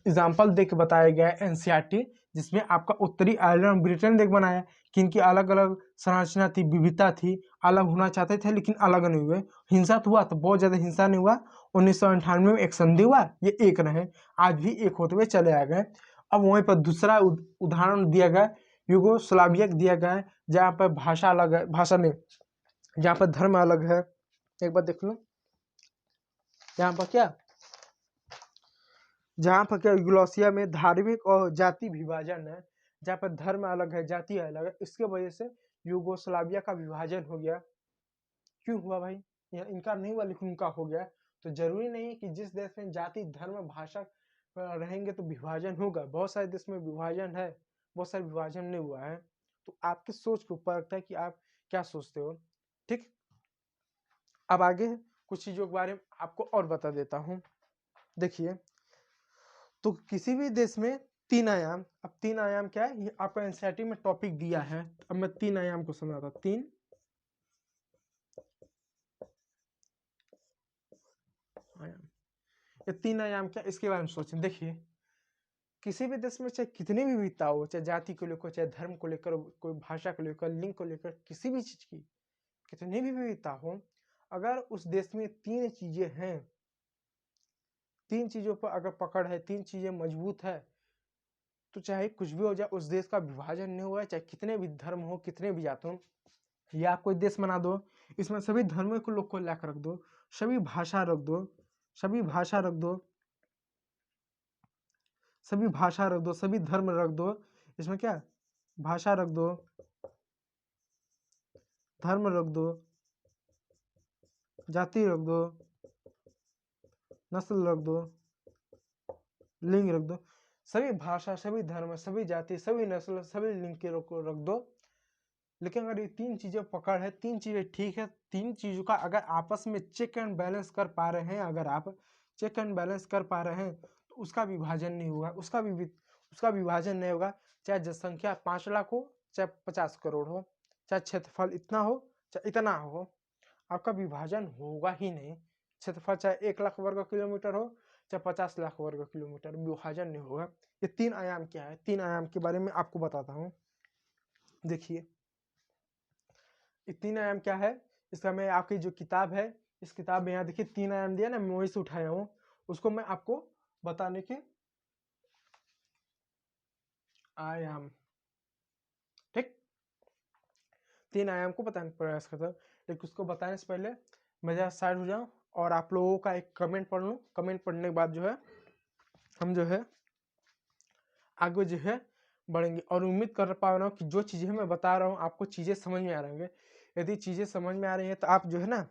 एग्जाम्पल देख के बताया गया है एनसीईआरटी, जिसमें आपका उत्तरी आयरलैंड, ब्रिटेन देख बनाया कि इनकी अलग अलग संरचना थी, विविधता थी, अलग होना चाहते थे लेकिन अलग नहीं हुए। हिंसा तो हुआ, तो बहुत ज़्यादा हिंसा नहीं हुआ। 1998 में एक संधि हुआ, ये एक रहे, आज भी एक होते हुए चले आ गए। अब वहीं पर दूसरा उदाहरण दिया गया, यूगोस्लाविया दिया गया है, जहाँ पर भाषा अलग है, भाषा नहीं, जहाँ पर धर्म अलग है। एक बार देख लो यहाँ पर क्या, जहाँ पर क्या यूगोस्लाविया में धार्मिक और जाति विभाजन है, जहाँ पर धर्म अलग है, जाति अलग है, इसके वजह से यूगोस्लाविया का विभाजन हो गया। क्यों हुआ भाई? यह इनका नहीं हुआ लेकिन उनका हो गया। तो जरूरी नहीं है कि जिस देश में जाति धर्म भाषा रहेंगे तो विभाजन होगा। बहुत सारे देश में विभाजन है, बहुत सारे विभाजन नहीं हुआ है। तो आपकी सोच के ऊपर रखता है कि आप क्या सोचते हो। ठीक, अब आगे कुछ चीजों के बारे में आपको और बता देता हूँ। देखिए, तो किसी भी देश में तीन आयाम, अब तीन आयाम क्या है, ये आपका एनसीईआरटी में टॉपिक दिया है। अब मैं तीन आयाम को समझाता हूँ। तीन आयाम, ये तीन आयाम क्या, इसके बारे में सोचें। देखिए, किसी भी देश में चाहे कितनी भी विविधता हो, चाहे जाति को लेकर, चाहे धर्म को लेकर, कोई भाषा को लेकर, लिंग को लेकर, किसी भी चीज की कितनी भी विविधता हो, अगर उस देश में तीन चीजें हैं, तीन चीजों पर अगर पकड़ है, तीन चीजें मजबूत है, तो चाहे कुछ भी हो जाए उस देश का विभाजन नहीं हुआ है। चाहे कितने भी धर्म हो, कितने भी जात हो, या आप कोई देश बना दो, इसमें सभी धर्मों को लोग को लाकर रख दो, सभी भाषा रख दो, सभी भाषा रख दो, सभी भाषा रख दो, सभी धर्म रख दो, इसमें क्या, भाषा रख दो, धर्म रख दो, जाति रख दो, नस्ल रख दो, लिंग रख दो, सभी भाषा, सभी धर्म, सभी जाति, सभी नस्ल, सभी लिंग के लोग को रख दो। लेकिन अगर ये तीन चीजें पकड़ है, तीन चीजें ठीक है, तीन चीजों का अगर आपस में चेक एंड बैलेंस कर पा रहे हैं, अगर आप चेक एंड बैलेंस कर पा रहे हैं तो उसका विभाजन नहीं होगा, उसका विभाजन नहीं होगा। चाहे जनसंख्या 5 लाख हो, चाहे 50 करोड़ हो, चाहे क्षेत्रफल इतना हो, चाहे इतना हो, आपका विभाजन होगा ही नहीं। क्षेत्रफल चाहे 1 लाख वर्ग किलोमीटर हो, चाहे 50 लाख वर्ग किलोमीटर, विभाजन नहीं होगा। ये तीन आयाम क्या है, तीन आयाम के बारे में आपको बताता हूँ। देखिए, तीन आयाम क्या है, इसका मैं आपकी जो किताब है, इस किताब में यहाँ देखिए तीन आयाम दिया ना, मैं वही से उठाया हूँ, उसको मैं आपको बताने के आयाम, ठीक, तीन आयाम को बताने का प्रयास करता हूँ। लेकिन उसको बताने से पहले मैं जरा साइड हो जाऊँ और आप लोगों का एक कमेंट पढ़ लूँ। कमेंट पढ़ने के बाद जो है हम जो है आगे जो है बढ़ेंगे। और उम्मीद कर पा रहा हूँ कि जो चीज़ें मैं बता रहा हूँ आपको चीज़ें समझ में आ रही होंगे। यदि चीज़ें समझ में आ रही हैं तो आप जो है ना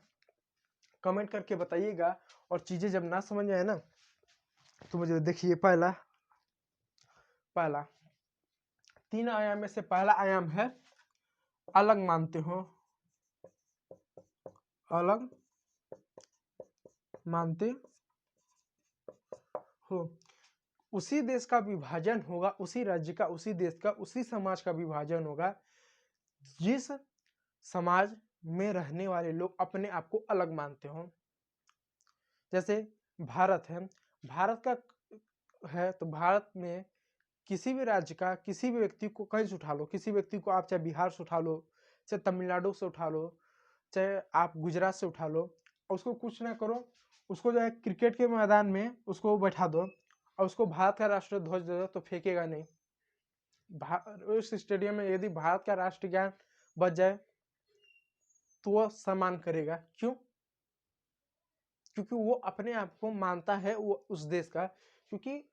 कमेंट करके बताइएगा, और चीज़ें जब ना समझ में आए ना तो मुझे देखिए, पहला तीन आयाम में से पहला आयाम है अलग मानते हो, अलग मानते हो। उसी देश का विभाजन होगा, उसी राज्य का, उसी देश का, उसी समाज का विभाजन होगा जिस समाज में रहने वाले लोग अपने आप को अलग मानते हो। जैसे भारत है, भारत का है तो भारत में किसी भी राज्य का किसी भी व्यक्ति को कहीं से उठा लो, किसी व्यक्ति को आप चाहे बिहार से उठा लो, चाहे तमिलनाडु से उठा लो, चाहे आप गुजरात से उठा लो, और उसको कुछ ना करो, उसको जो है क्रिकेट के मैदान में उसको बैठा दो और उसको भारत का राष्ट्र ध्वज दे दो तो फेंकेगा नहीं। उस स्टेडियम में यदि भारत का राष्ट्रगान बज जाए तो वह सम्मान करेगा। क्यों? क्योंकि वो अपने आप को मानता है वो उस देश का। क्योंकि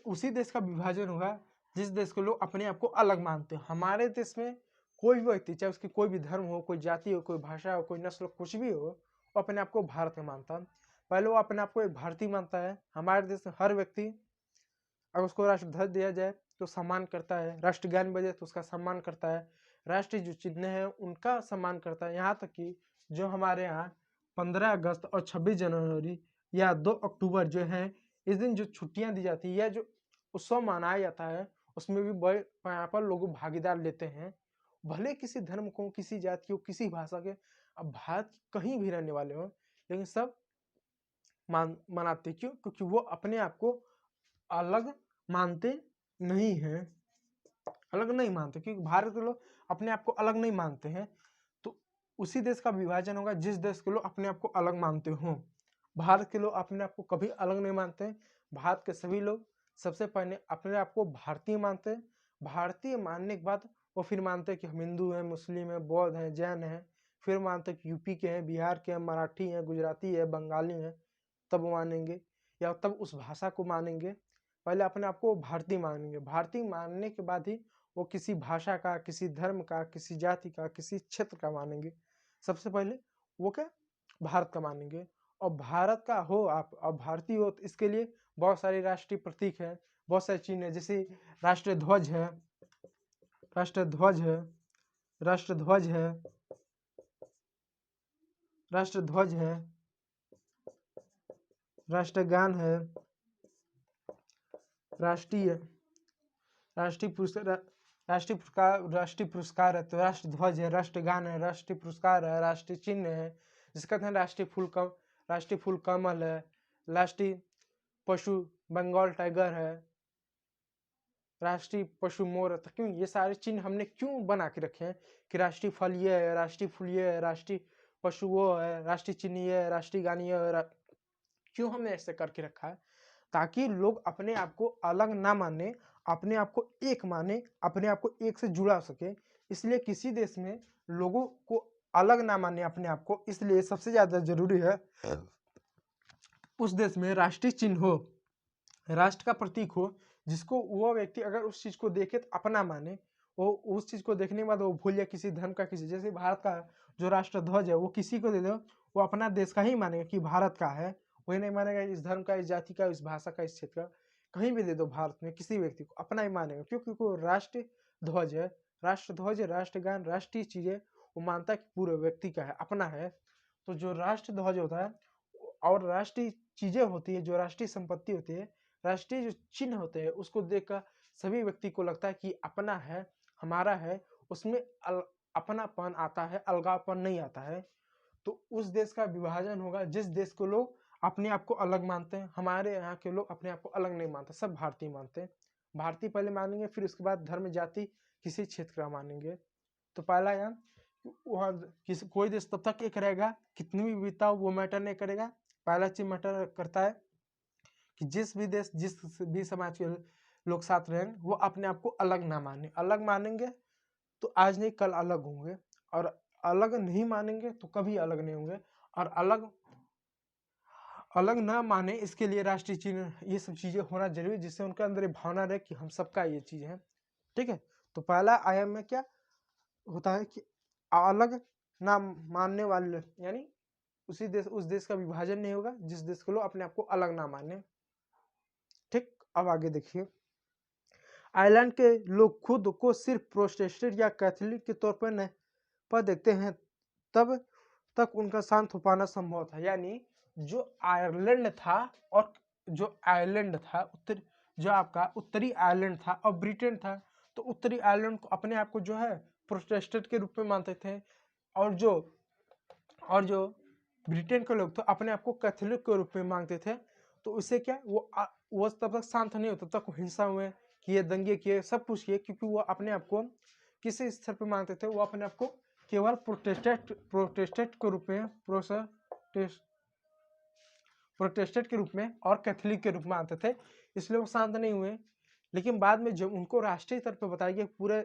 उसी देश का विभाजन होगा जिस देश के लोग अपने आप को अलग मानते हो। हमारे देश में कोई भी व्यक्ति, चाहे उसकी कोई भी धर्म हो, कोई जाति हो, कोई भाषा हो, कोई नस्ल हो, कुछ भी हो, वो अपने आप को भारत में मानता है। पहले वो अपने आप को एक भारतीय मानता है। हमारे देश में हर व्यक्ति अगर उसको राष्ट्रध्वज दिया जाए तो सम्मान करता है, राष्ट्रगान बजे तो उसका सम्मान करता है, राष्ट्रीय जो चिन्ह है उनका सम्मान करता है। यहाँ तक कि जो हमारे यहाँ 15 अगस्त और 26 जनवरी या 2 अक्टूबर जो है, इस दिन जो छुट्टियां दी जाती है या जो उत्सव मनाया जाता है, उसमें भी बड़े यहाँ पर लोग भागीदार लेते हैं। भले किसी धर्म को, किसी जाति को, किसी भाषा के, अब भारत कहीं भी रहने वाले हो, लेकिन सब मनाते। क्यों? क्योंकि वो अपने आप को अलग मानते नहीं हैं, अलग नहीं मानते, क्योंकि भारत के लोग अपने आप को अलग नहीं मानते हैं। तो उसी देश का विभाजन होगा जिस देश के लोग अपने आप को अलग मानते हो। भारत के लोग अपने आप को कभी अलग नहीं मानते हैं। भारत के सभी लोग सबसे पहले अपने आप को भारतीय मानते हैं। भारतीय मानने के बाद वो फिर मानते हैं कि हम हिंदू हैं, मुस्लिम हैं, बौद्ध हैं, जैन हैं, फिर मानते हैं कि यूपी के हैं, बिहार के हैं, मराठी हैं, गुजराती है, बंगाली हैं, तब मानेंगे, या तब उस भाषा को मानेंगे। पहले अपने आप को भारतीय मानेंगे, भारतीय मानने के बाद ही वो किसी भाषा का, किसी धर्म का, किसी जाति का, किसी क्षेत्र का मानेंगे। सबसे पहले वो क्या भारत का मानेंगे। और भारत का हो आप और भारतीय हो तो इसके लिए बहुत सारे राष्ट्रीय प्रतीक हैं, बहुत सारे चिन्ह है, जैसे राष्ट्रीय ध्वज है, राष्ट्रीय ध्वज है, राष्ट्र ध्वज है, राष्ट्र ध्वज है, राष्ट्रगान है, राष्ट्रीय राष्ट्रीय पुरस्कार राष्ट्रीय पुरस्कार है, तो राष्ट्र ध्वज है, राष्ट्रगान है, राष्ट्रीय पुरस्कार है, राष्ट्रीय चिन्ह है, जिसका अर्थ है राष्ट्रीय फूल कमल है, राष्ट्रीय पशु बंगाल टाइगर है, राष्ट्रीय पशु मोर है। तो क्यों ये सारे चिन्ह हमने क्यों बना के रखे हैं कि राष्ट्रीय फल ये है, राष्ट्रीय फूल ये है, राष्ट्रीय पशु वो है, राष्ट्रीय चिन्ह ये है, राष्ट्रीय गान ये है, क्यों हमने ऐसे करके रखा है? ताकि लोग अपने आप को अलग ना माने, अपने आप को एक माने, अपने आप को एक से जुड़ा सके। इसलिए किसी देश में लोगों को अलग ना माने अपने आप को, इसलिए सबसे ज्यादा जरूरी है उस देश में राष्ट्रीय चिन्ह हो, राष्ट्र का प्रतीक हो, जिसको वो व्यक्ति अगर उस चीज को देखे तो अपना माने। वो उस चीज को देखने के बाद वो भूल जाए किसी धर्म का, किसी जैसे भारत का जो राष्ट्र ध्वज है वो किसी को दे दो वो अपना देश का ही मानेगा कि भारत का है, वही नहीं मानेगा इस धर्म का, इस जाति का, इस भाषा का, इस क्षेत्र का। कहीं भी दे दो भारत में किसी व्यक्ति को अपना ही मानेगा, क्योंकि वो राष्ट्र ध्वज है, राष्ट्र ध्वज, राष्ट्रगान, राष्ट्रीय चीजें वो मानता है कि पूरे व्यक्ति का है, अपना है। तो जो राष्ट्र ध्वज होता है और राष्ट्रीय चीजें होती है, जो राष्ट्रीय संपत्ति होती है, राष्ट्रीय जो चिन्ह होते हैं, उसको देखकर सभी व्यक्ति को लगता है कि अपना है, हमारा है, उसमें अपनापन आता है, अलगावपन नहीं आता है। तो उस देश का विभाजन होगा जिस देश को लोग अपने आप को अलग मानते हैं। हमारे यहाँ के लोग अपने आप को अलग नहीं मानते, सब भारतीय मानते हैं। भारतीय पहले मानेंगे, फिर उसके बाद धर्म जाति किसी क्षेत्र का मानेंगे। तो पहला यहाँ वहाँ किसी कोई देश तब तक एक रहेगा, कितनी भी विविधता हो वो मैटर नहीं करेगा। पहला चीज मैटर करता है कि जिस भी देश, जिस भी समाज के लोग साथ रहेंगे वो अपने आप को अलग ना माने। अलग मानेंगे तो आज नहीं कल अलग होंगे, और अलग नहीं मानेंगे तो कभी अलग नहीं होंगे। और अलग अलग ना माने इसके लिए राष्ट्रीय चिन्ह ये सब चीजें होना जरूरी है, जिससे उनके अंदर ये भावना रहे कि हम सबका ये चीज है। ठीक है, तो पहला आयाम में क्या होता है कि अलग ना मानने वाले, यानी उस देश का विभाजन नहीं होगा जिस देश के लोग अपने आप को अलग ना माने। ठीक, अब आगे देखिए। आयरलैंड के लोग खुद को सिर्फ प्रोटेस्टेंट या कैथोलिक के तौर पर नहीं पर देखते हैं, तब तक उनका शांत हो पाना संभव था। यानी जो आयरलैंड था और जो आयरलैंड था उत्तर, जो आपका उत्तरी आयरलैंड था और ब्रिटेन था, तो उत्तरी आयरलैंड को अपने आप को जो है प्रोटेस्टेंट के रूप में मानते थे, और जो ब्रिटेन के लोग थे अपने आप को कैथोलिक के रूप में मांगते थे। तो उससे क्या वो तब तक शांत नहीं होता, तब तक हिंसा हुए, किए दंगे किए, सब कुछ किए, क्योंकि वो अपने आप को किसी स्तर पर मांगते थे, वो अपने आप को केवल प्रोटेस्टेंट के रूप में प्रोटेस्टेंट के रूप में और कैथोलिक के रूप में आते थे, इसलिए वो शांत नहीं हुए। लेकिन बाद में जब उनको राष्ट्रीय स्तर पर बताया गया, पूरे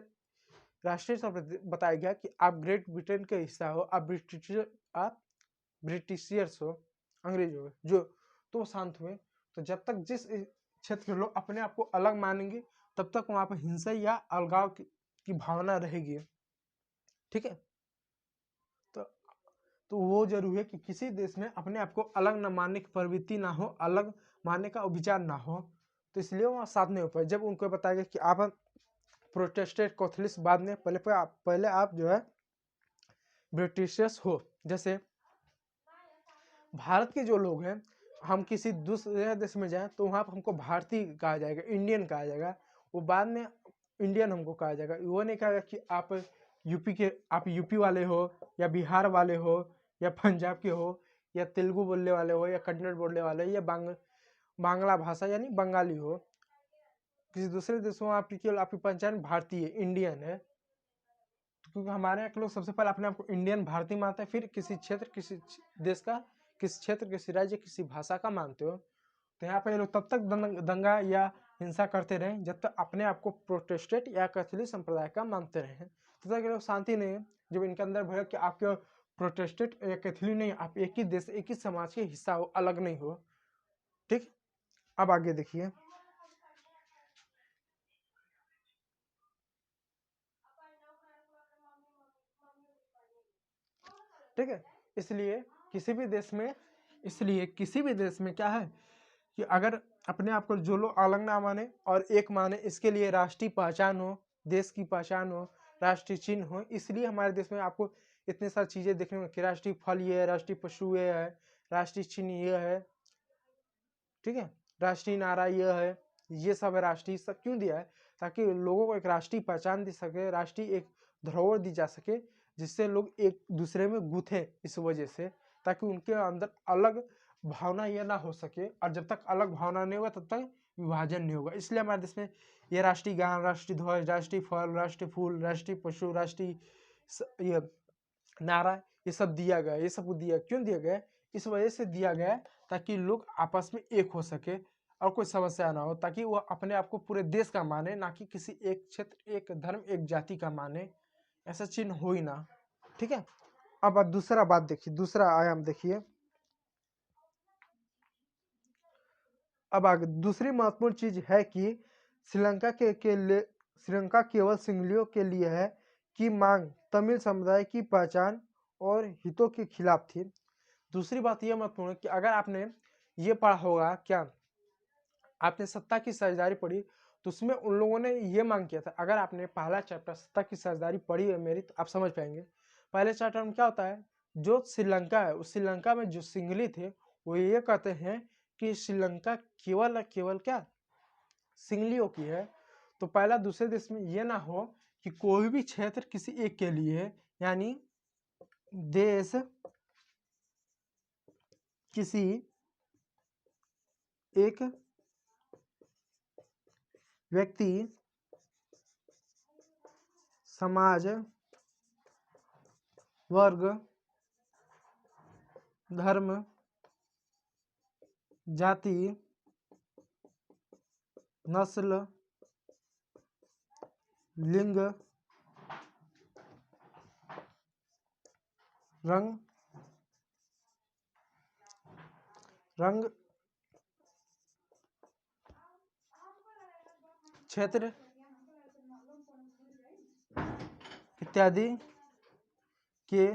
राष्ट्रीय स्तर पर बताया गया कि आप ग्रेट ब्रिटेन का हिस्सा हो, आप ब्रिटिशियर्स हो, अंग्रेज हो जो, तो वो शांत हुए। तो जब तक जिस क्षेत्र के लोग अपने आप को अलग मानेंगे तब तक वहां पर हिंसा या अलगाव की भावना रहेगी। ठीक है, तो वो जरूरी है कि किसी देश में अपने आप को अलग न मानने की प्रवृत्ति ना हो, अलग मानने का विचार ना हो, तो इसलिए वहाँ साथ नहीं हो पाए। जब उनको बताया गया कि आप प्रोटेस्टेंट कैथोलिक बाद में, पहले आप जो है ब्रिटिशर्स हो। जैसे भारत के जो लोग हैं, हम किसी दूसरे देश में जाएं तो वहाँ पर हमको भारतीय कहा जाएगा, इंडियन कहा जाएगा, वो बाद में इंडियन हमको कहा जाएगा। वो नहीं कहेगा कि आप यूपी वाले हो, या बिहार वाले हो, या पंजाब के हो, या तेलुगु बोलने वाले हो, या कन्नड़ बोलने वाले हो, या बांग्ला भाषा यानी बंगाली हो। किसी दूसरे देशों में आपकी केवल आपकी पहचान भारतीय इंडियन है, क्योंकि हमारे यहाँ के लोग सबसे पहले अपने आप को इंडियन भारतीय मानते हैं, फिर किसी क्षेत्र, किसी देश का, किसी क्षेत्र, किसी राज्य, किसी भाषा का मानते हो। तो यहाँ पे ये लोग तब तक दंगा या हिंसा करते रहे जब तक अपने आप को प्रोटेस्टेंट या कैथोलिक संप्रदाय का मानते रहे, तब तक ये लोग शांति नहीं है। जब इनके अंदर भरा कि आप केवल प्रोटेस्टेंट या कैथोलिक नहीं, आप एक ही देश, एक ही समाज के हिस्सा हो, अलग नहीं हो। ठीक, अब आगे देखिए। ठीक है, इसलिए किसी भी देश में क्या है कि अगर अपने आप को जो लोग अलग ना माने और एक माने, इसके लिए राष्ट्रीय पहचान हो, देश की पहचान हो, राष्ट्रीय चिन्ह हो। इसलिए हमारे देश में आपको इतनी सारी चीजें देखने को कि राष्ट्रीय फल ये है, राष्ट्रीय पशु ये है, राष्ट्रीय चिन्ह ये है, ठीक है, राष्ट्रीय नारा ये है, ये सब है राष्ट्रीय। सब क्यों दिया है? ताकि लोगों को एक राष्ट्रीय पहचान दी सके, राष्ट्रीय एक धरोहर दी जा सके, जिससे लोग एक दूसरे में गुथे इस वजह से, ताकि उनके अंदर अलग भावना ये ना हो सके। और जब तक अलग भावना नहीं होगा तब तक विभाजन नहीं होगा। इसलिए हमारे देश में ये राष्ट्रीय गान, राष्ट्रीय ध्वज, राष्ट्रीय फल, राष्ट्रीय फूल, राष्ट्रीय पशु, राष्ट्रीय ये नारा, ये सब दिया गया। ये सब दिया क्यों दिया गया? इस वजह से दिया गया ताकि लोग आपस में एक हो सके और कोई समस्या ना हो, ताकि वो अपने आप को पूरे देश का माने, ना कि किसी एक क्षेत्र, एक धर्म, एक जाति का माने। ऐसा चिन्ह हो ही ना, ठीक है। अब दूसरा बात देखिए, दूसरा आयाम देखिए। अब आगे दूसरी महत्वपूर्ण चीज है कि श्रीलंका केवल सिंहलियों के लिए है कि मांग तमिल समुदाय की पहचान और हितों के खिलाफ थी। दूसरी बात यह महत्वपूर्ण है कि अगर आपने ये पढ़ा होगा, क्या आपने सत्ता की साझेदारी पढ़ी, तो उसमें उन लोगों ने ये मांग किया था। अगर आपने पहला चैप्टर सत्ता की साझेदारी पढ़ी है मेरी, तो आप समझ पाएंगे। पहले चैप्टर में क्या होता है, जो श्रीलंका है, उस श्रीलंका में जो सिंहली थे वो ये कहते हैं कि श्रीलंका केवल केवल क्या सिंहलियों की है। तो पहला दूसरे देश में ये ना हो कि कोई भी क्षेत्र किसी एक के लिए है, यानी देश किसी एक व्यक्ति, समाज, वर्ग, धर्म, जाति, नस्ल, लिंग, रंग, क्षेत्र इत्यादि के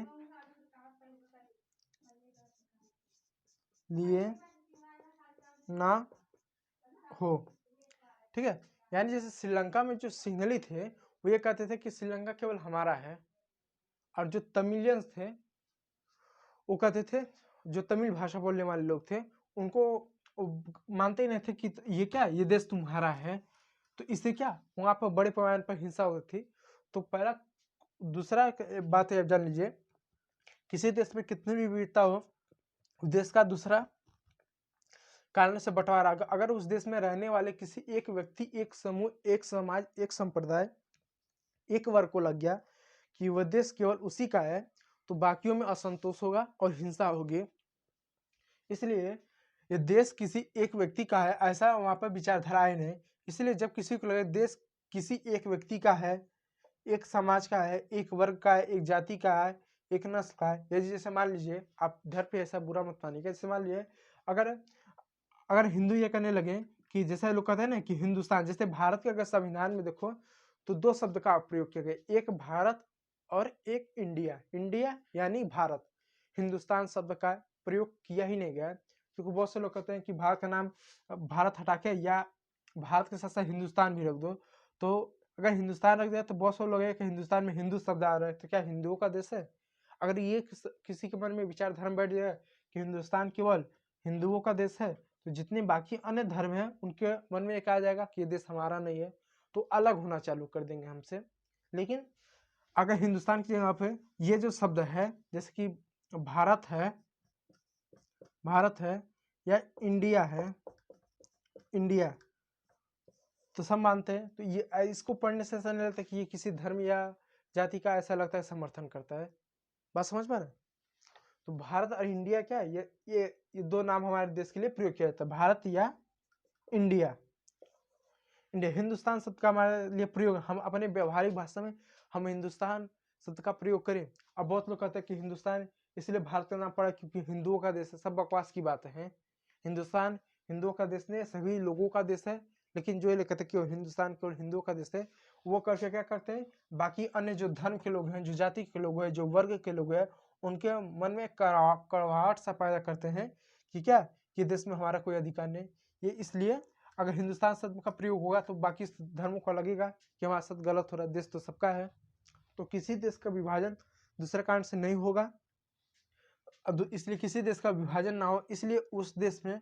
लिए ना हो, ठीक है। यानी जैसे श्रीलंका में जो सिंहली थे वो ये कहते थे कि श्रीलंका केवल हमारा है, और जो तमिलियंस थे वो कहते थे, जो तमिल भाषा बोलने वाले लोग थे उनको मानते ही नहीं थे कि ये क्या, ये देश तुम्हारा है। तो इससे क्या वहां पर बड़े पैमाने पर हिंसा होती थी। तो पहला दूसरा बात है, जान लीजिए, किसी देश में कितनी भी विविधता हो, देश का दूसरा कारण से बंटवारा, अगर उस देश में रहने वाले किसी एक व्यक्ति, एक समूह, एक समाज, एक संप्रदाय, एक वर्ग को लग गया कि वह देश केवल उसी का है, तो बाकियों में असंतोष होगा और हिंसा होगी। इसलिए ये देश किसी एक व्यक्ति का है, ऐसा वहां पर विचारधारा है नहीं। इसलिए जब किसी को लगे देश किसी एक व्यक्ति का है, एक समाज का है, एक वर्ग का है, एक जाति का है, एक नस्ल का है, यदि जैसे मान लीजिए, आप घर पे ऐसा बुरा मत मानिएगा, जैसे मान लीजिए अगर अगर हिंदू ये कहने लगे कि जैसे लोग कहते हैं ना कि हिंदुस्तान, जैसे भारत के अगर संविधान में देखो तो दो शब्द का प्रयोग किया गया, एक भारत और एक इंडिया। इंडिया यानी भारत, हिंदुस्तान शब्द का प्रयोग किया ही नहीं गया, क्योंकि बहुत से लोग कहते हैं कि भारत का नाम भारत हटा के या भारत के साथ साथ हिंदुस्तान भी रख दो। तो अगर हिंदुस्तान रख दिया तो बहुत से लोग कि हिंदुस्तान में हिंदू शब्द आ रहा है, तो क्या हिंदुओं का देश है? अगर ये किसी के मन में विचार धर्म बैठ जाए कि हिंदुस्तान केवल हिंदुओं का देश है, तो जितने बाकी अन्य धर्म हैं उनके मन में एक आ जाएगा कि ये देश हमारा नहीं है, तो अलग होना चालू कर देंगे हमसे। लेकिन अगर हिंदुस्तान की जगह पे ये जो शब्द है, जैसे कि भारत है या इंडिया है, इंडिया, तो सब मानते हैं। तो ये इसको पढ़ने से ऐसा नहीं लगता कि ये किसी धर्म या जाति का, ऐसा लगता है समर्थन करता है। बात समझ पा रहे? तो भारत और इंडिया क्या है, ये दो नाम हमारे देश के लिए प्रयोग किया जाता है, भारत या इंडिया। इंडिया, हिंदुस्तान शब्द का हमारे लिए प्रयोग, हम अपने व्यवहारिक भाषा में हम हिंदुस्तान शब्द का प्रयोग करें। अब बहुत लोग कहते हैं कि हिंदुस्तान इसलिए भारत का नाम पड़ा क्योंकि हिंदुओं का देश है। सब बकवास की बात है। हिंदुस्तान हिंदुओं का देश नहीं, सभी लोगों का देश है। लेकिन जो ये कहते हैं कि हिंदुस्तान केवल हिंदुओं का देश है, वो करके क्या करते हैं, बाकी अन्य जो धर्म के लोग हैं, जो जाति के लोग हैं, जो वर्ग के लोग हैं, उनके मन में कड़वाहट सा पैदा करते हैं कि क्या कि देश में हमारा कोई अधिकार नहीं। ये इसलिए अगर हिंदुस्तान शब्द का प्रयोग होगा तो बाकी धर्मों को लगेगा कि हमारा शब्द गलत हो रहा है, देश तो सबका है। तो किसी देश का विभाजन दूसरे कारण से नहीं होगा। अब इसलिए किसी देश का विभाजन ना हो, इसलिए उस देश में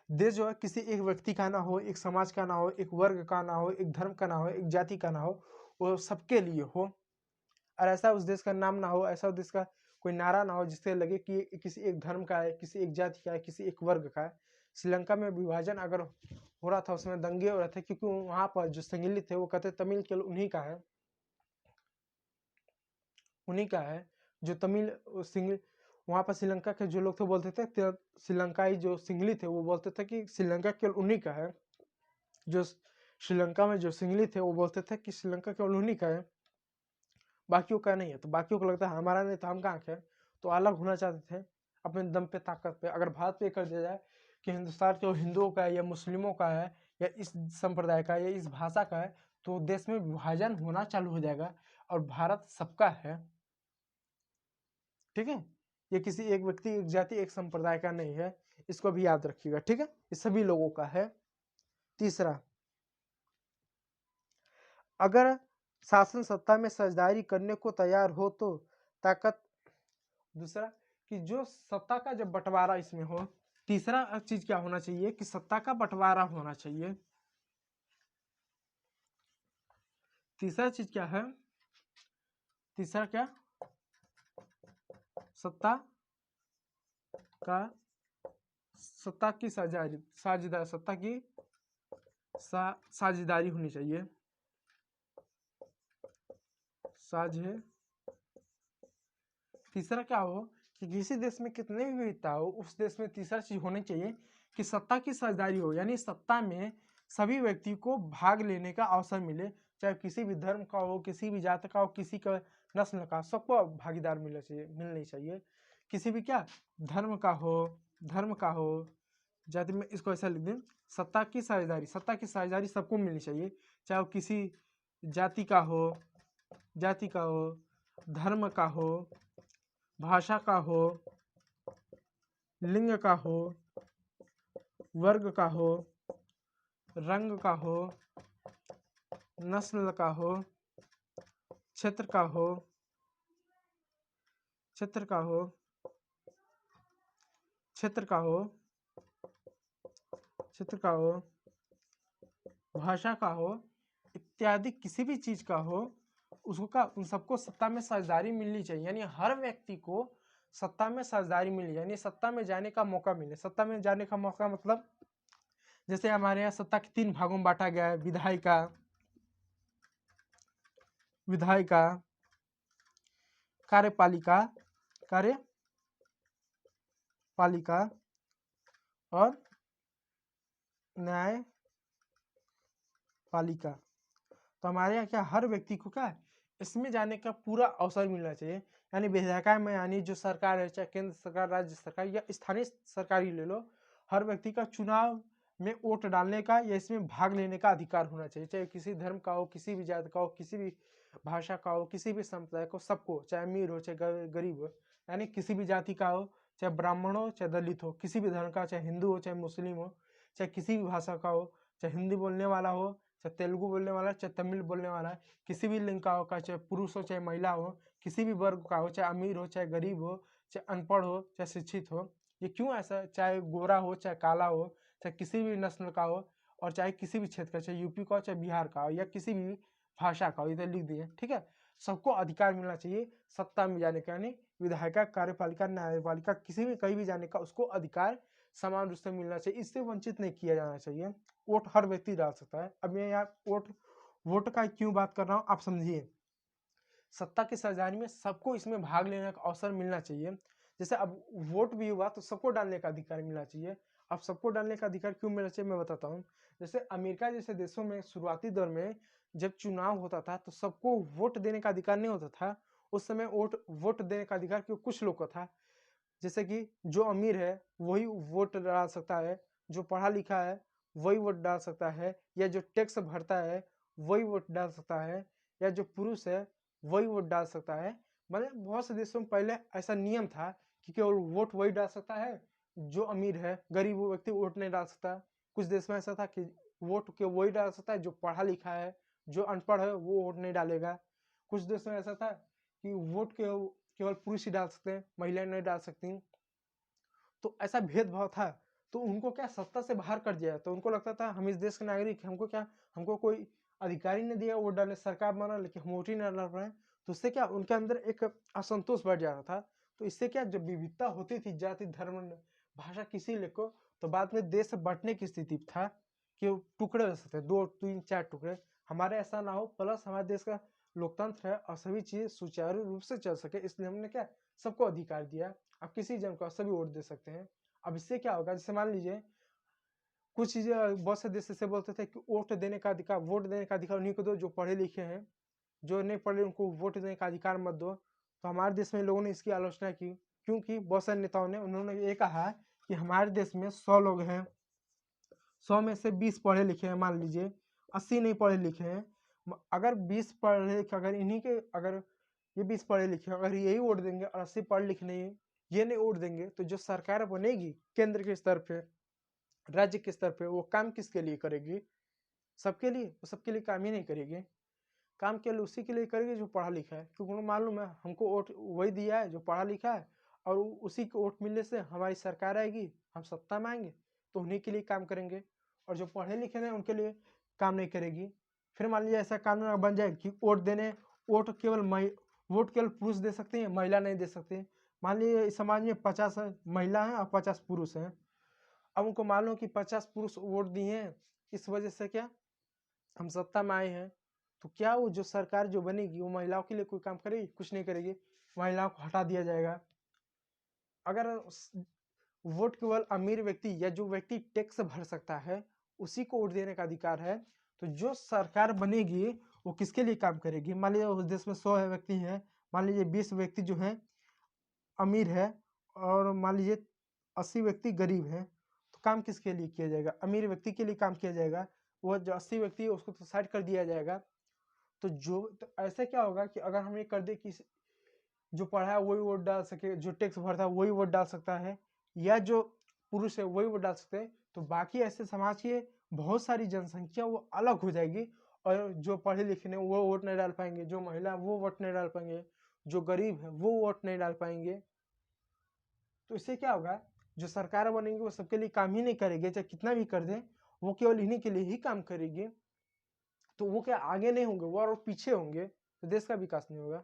देश जो है किसी एक व्यक्ति का ना हो, एक समाज का ना हो, एक वर्ग का ना हो, एक धर्म का ना हो, एक जाति का ना हो, वो सबके लिए हो। और ऐसा उस देश का नाम ना हो, ऐसा उस देश का कोई नारा ना हो जिससे लगे कि ये किसी एक धर्म का है, किसी एक जाति का है, किसी एक वर्ग का है। श्रीलंका में विभाजन अगर हो रहा था, उसमें दंगे हो रहे थे, क्योंकि वहां पर जो संगलित थे वो कहते तमिल केवल उन्हीं का है, उन्हीं का है जो तमिल सिंगल। वहां पर श्रीलंका के जो लोग थे बोलते थे, श्रीलंकाई जो सिंगली थे वो बोलते थे कि श्रीलंका केवल उन्हीं का है। जो श्रीलंका में जो सिंगली थे वो बोलते थे कि श्रीलंका केवल उन्हीं का है, बाकियों का नहीं है। तो बाकियों को लगता है हमारा नहीं तो हम कहाँ के हैं, तो अलग होना चाहते थे अपने दम पे, ताकत पे। अगर भारत पे कर दिया जाए कि हिंदुस्तान केवल हिंदुओं का है या मुस्लिमों का है या इस संप्रदाय का या इस भाषा का है, तो देश में विभाजन होना चालू हो जाएगा और भारत सबका है। ठीक है, ये किसी एक व्यक्ति, एक जाति, एक संप्रदाय का नहीं है, इसको भी याद रखिएगा। ठीक है, ये सभी लोगों का है। तीसरा, अगर शासन सत्ता में साझेदारी करने को तैयार हो तो ताकत। दूसरा, कि जो सत्ता का जब बंटवारा इसमें हो। तीसरा चीज क्या होना चाहिए कि सत्ता का बंटवारा होना चाहिए। तीसरा चीज क्या है, तीसरा क्या, सत्ता का, सत्ता की साझेदारी, सत्ता की साझेदारी होनी चाहिए। साझे तीसरा क्या हो कि किसी देश में कितने भी विविधता हो, उस देश में तीसरा चीज होनी चाहिए कि सत्ता की साझेदारी हो, यानी सत्ता में सभी व्यक्ति को भाग लेने का अवसर मिले, चाहे किसी भी धर्म का हो, किसी भी जाति का हो, किसी का नस्ल का, सबको भागीदार मिलनी चाहिए। किसी भी क्या धर्म का हो, धर्म का हो, जाति में, इसको ऐसा लिख दें, सत्ता की साझेदारी, सत्ता की साझेदारी सबको मिलनी चाहिए, चाहे वो किसी जाति का हो, जाति का हो, धर्म का हो, भाषा का हो, लिंग का हो, वर्ग का हो, रंग का हो, नस्ल का हो, क्षेत्र का हो, क्षेत्र का हो, क्षेत्र का हो, क्षेत्र का हो, भाषा का हो, इत्यादि किसी भी चीज का हो, उसको का उन सबको सत्ता में साझेदारी मिलनी चाहिए। यानी हर व्यक्ति को सत्ता में साझेदारी मिली, यानी सत्ता में जाने का मौका मिले। सत्ता में जाने का मौका मतलब जैसे हमारे यहाँ सत्ता के 3 भागों में बांटा गया है, विधायिका, विधायिका, कार्यपालिका, कार्यपालिका और न्यायपालिका। तो हमारे यहाँ क्या हर व्यक्ति को क्या इसमें जाने का पूरा अवसर मिलना चाहिए। यानी विधायिका में, यानी जो सरकार है, चाहे केंद्र सरकार, राज्य सरकार या स्थानीय सरकार ही ले लो, हर व्यक्ति का चुनाव में वोट डालने का या इसमें भाग लेने का अधिकार होना चाहिए, चाहे किसी धर्म का हो, किसी भी जाति का हो, किसी भी भाषा का हो, किसी भी संप्रदाय को, सबको, चाहे अमीर हो चाहे गरीब हो, यानी किसी भी जाति का हो, चाहे ब्राह्मण हो चाहे दलित हो, किसी भी धर्म का, चाहे हिंदू हो चाहे मुस्लिम हो, चाहे किसी भी भाषा का हो, चाहे हिंदी बोलने वाला हो, चाहे तेलुगु बोलने वाला, चाहे तमिल बोलने वाला है, किसी भी लिंग का हो, चाहे पुरुष हो चाहे महिला हो, किसी भी वर्ग का हो, चाहे अमीर हो चाहे गरीब हो, चाहे अनपढ़ हो चाहे शिक्षित हो। ये क्यों ऐसा, चाहे गोरा हो चाहे काला हो, चाहे किसी भी नस्ल का हो, और चाहे किसी भी क्षेत्र का, चाहे यूपी का हो चाहे बिहार का हो, या किसी भी भाषा का हो, इधर लिख दिए। ठीक है, सबको अधिकार मिलना चाहिए सत्ता में जाने का, यानी विधायिका, कार्यपालिका, न्यायपालिका, किसी भी कहीं भी जाने का उसको अधिकार समान रूप से मिलना चाहिए, इससे वंचित नहीं किया जाना चाहिए। वोट हर व्यक्ति डाल सकता है। अब मैं यहाँ वोट का क्यों बात कर रहा हूँ आप समझिए। सत्ता की साझेदारी में सबको इसमें भाग लेने का अवसर मिलना चाहिए। जैसे अब वोट भी हुआ तो सबको डालने का अधिकार मिलना चाहिए। अब सबको डालने का अधिकार क्यों मिलना चाहिए मैं बताता हूँ। जैसे अमेरिका जैसे देशों में शुरुआती दौर में जब चुनाव होता था तो सबको वोट देने का अधिकार नहीं होता था। उस समय वोट देने का अधिकार क्यों कुछ लोग को था। जैसे कि जो अमीर है वही वोट डाल सकता है, जो पढ़ा लिखा है वही वोट डाल सकता है, या जो टैक्स भरता है वही वोट डाल सकता है, या जो पुरुष है वही वोट डाल सकता है। मतलब बहुत से देशों में पहले ऐसा नियम था कि केवल वोट वही डाल सकता है जो अमीर है, गरीब वो व्यक्ति वोट नहीं डाल सकता। कुछ देश में ऐसा था कि वोट के वही डाल सकता है जो पढ़ा लिखा है, जो अनपढ़ है वो वोट नहीं डालेगा। कुछ देशों में ऐसा था कि वोट केवल पुरुष ही डाल सकते हैं, महिलाएं नहीं डाल सकती। तो ऐसा भेदभाव था। तो उनको क्या सत्ता से बाहर कर दिया, तो उनको लगता था हम इस देश के नागरिक, हमको कोई अधिकारी ने दिया वोट डालने, सरकार बना लेकिन हम वोट ही नहीं डाल रहे हैं। तो उससे क्या उनके अंदर एक असंतोष बढ़ जाता था। तो इससे क्या जब विविधता होती थी जाति धर्म भाषा किसी लेको, तो बाद में देश बंटने की स्थिति था कि टुकड़े हो सकते, 2 3 4 टुकड़े। हमारे ऐसा ना हो, प्लस हमारे देश का लोकतंत्र है और सभी चीजें सुचारू रूप से चल सके, इसलिए हमने क्या सबको अधिकार दिया। आप किसी जन को सभी वोट दे सकते हैं। अब इससे क्या होगा, जैसे मान लीजिए कुछ चीजें बहुत से देश ऐसे बोलते थे कि वोट देने का अधिकार उन्हीं को दो जो पढ़े लिखे हैं, जो नहीं पढ़े उनको वोट देने का अधिकार मत दो। तो हमारे देश में लोगों ने इसकी आलोचना की, क्योंकि बहुत सारे नेताओं ने उन्होंने ये कहा कि हमारे देश में 100 लोग हैं, 100 में से 20 पढ़े लिखे हैं, मान लीजिए 80 नहीं पढ़े लिखे हैं। अगर 20 पढ़े लिखे, अगर ये 20 पढ़े लिखे अगर यही वोट देंगे और 80 पढ़े लिखे नहीं, ये नहीं वोट देंगे, तो जो सरकार बनेगी केंद्र के स्तर पे, राज्य के स्तर पे, वो काम किसके लिए करेगी? सबके लिए? वो सबके लिए काम ही नहीं करेगी। काम केवल उसी के लिए करेगी जो पढ़ा लिखा है, क्योंकि उन्हें मालूम है हमको वोट वही दिया है जो पढ़ा लिखा है, और उसी को वोट मिलने से हमारी सरकार आएगी, हम सत्ता में आएंगे, तो उन्हीं के लिए काम करेंगे। और जो पढ़े लिखे हैं उनके लिए काम नहीं करेगी। फिर मान लीजिए ऐसा कानून बन जाए कि वोट केवल पुरुष दे सकते हैं, महिला नहीं दे सकते। मान लीजिए इस समाज में 50 महिला हैं और 50 पुरुष हैं। अब उनको मालूम कि 50 पुरुष वोट दिए हैं, इस वजह से क्या हम सत्ता में आए हैं, तो क्या वो जो सरकार जो बनेगी वो महिलाओं के लिए कोई काम करेगी? कुछ नहीं करेगी, महिलाओं को हटा दिया जाएगा। अगर वोट केवल अमीर व्यक्ति या जो व्यक्ति टैक्स भर सकता है उसी को वोट देने का अधिकार है, तो जो सरकार बनेगी वो किसके लिए काम करेगी? मान लीजिए उस देश में 100 व्यक्ति हैं, मान लीजिए 20 व्यक्ति जो है अमीर है और मान लीजिए 80 व्यक्ति गरीब हैं, तो काम किसके लिए किया जाएगा? अमीर व्यक्ति के लिए काम किया जाएगा। वो जो 80 व्यक्ति है उसको तो साइड कर दिया जाएगा। तो ऐसे क्या होगा कि अगर हम ये कर दे कि जो पढ़ा है वही वोट डाल सके, जो टैक्स भरता है वही वोट डाल सकता है, या जो पुरुष है वही वोट डाल सकते हैं, तो बाकी ऐसे समाज की बहुत सारी जनसंख्या वो अलग हो जाएगी, और जो पढ़े लिखे हैं वो वोट नहीं डाल पाएंगे, जो महिला वो वोट नहीं डाल पाएंगे, जो गरीब है वो वोट नहीं डाल पाएंगे। तो इससे क्या होगा, जो सरकार बनेंगी वो सबके लिए काम ही नहीं करेगी, चाहे कितना भी कर दे वो केवल इन्हीं के लिए ही काम करेगी। तो वो क्या आगे नहीं होंगे, वो और पीछे होंगे, तो देश का विकास नहीं होगा।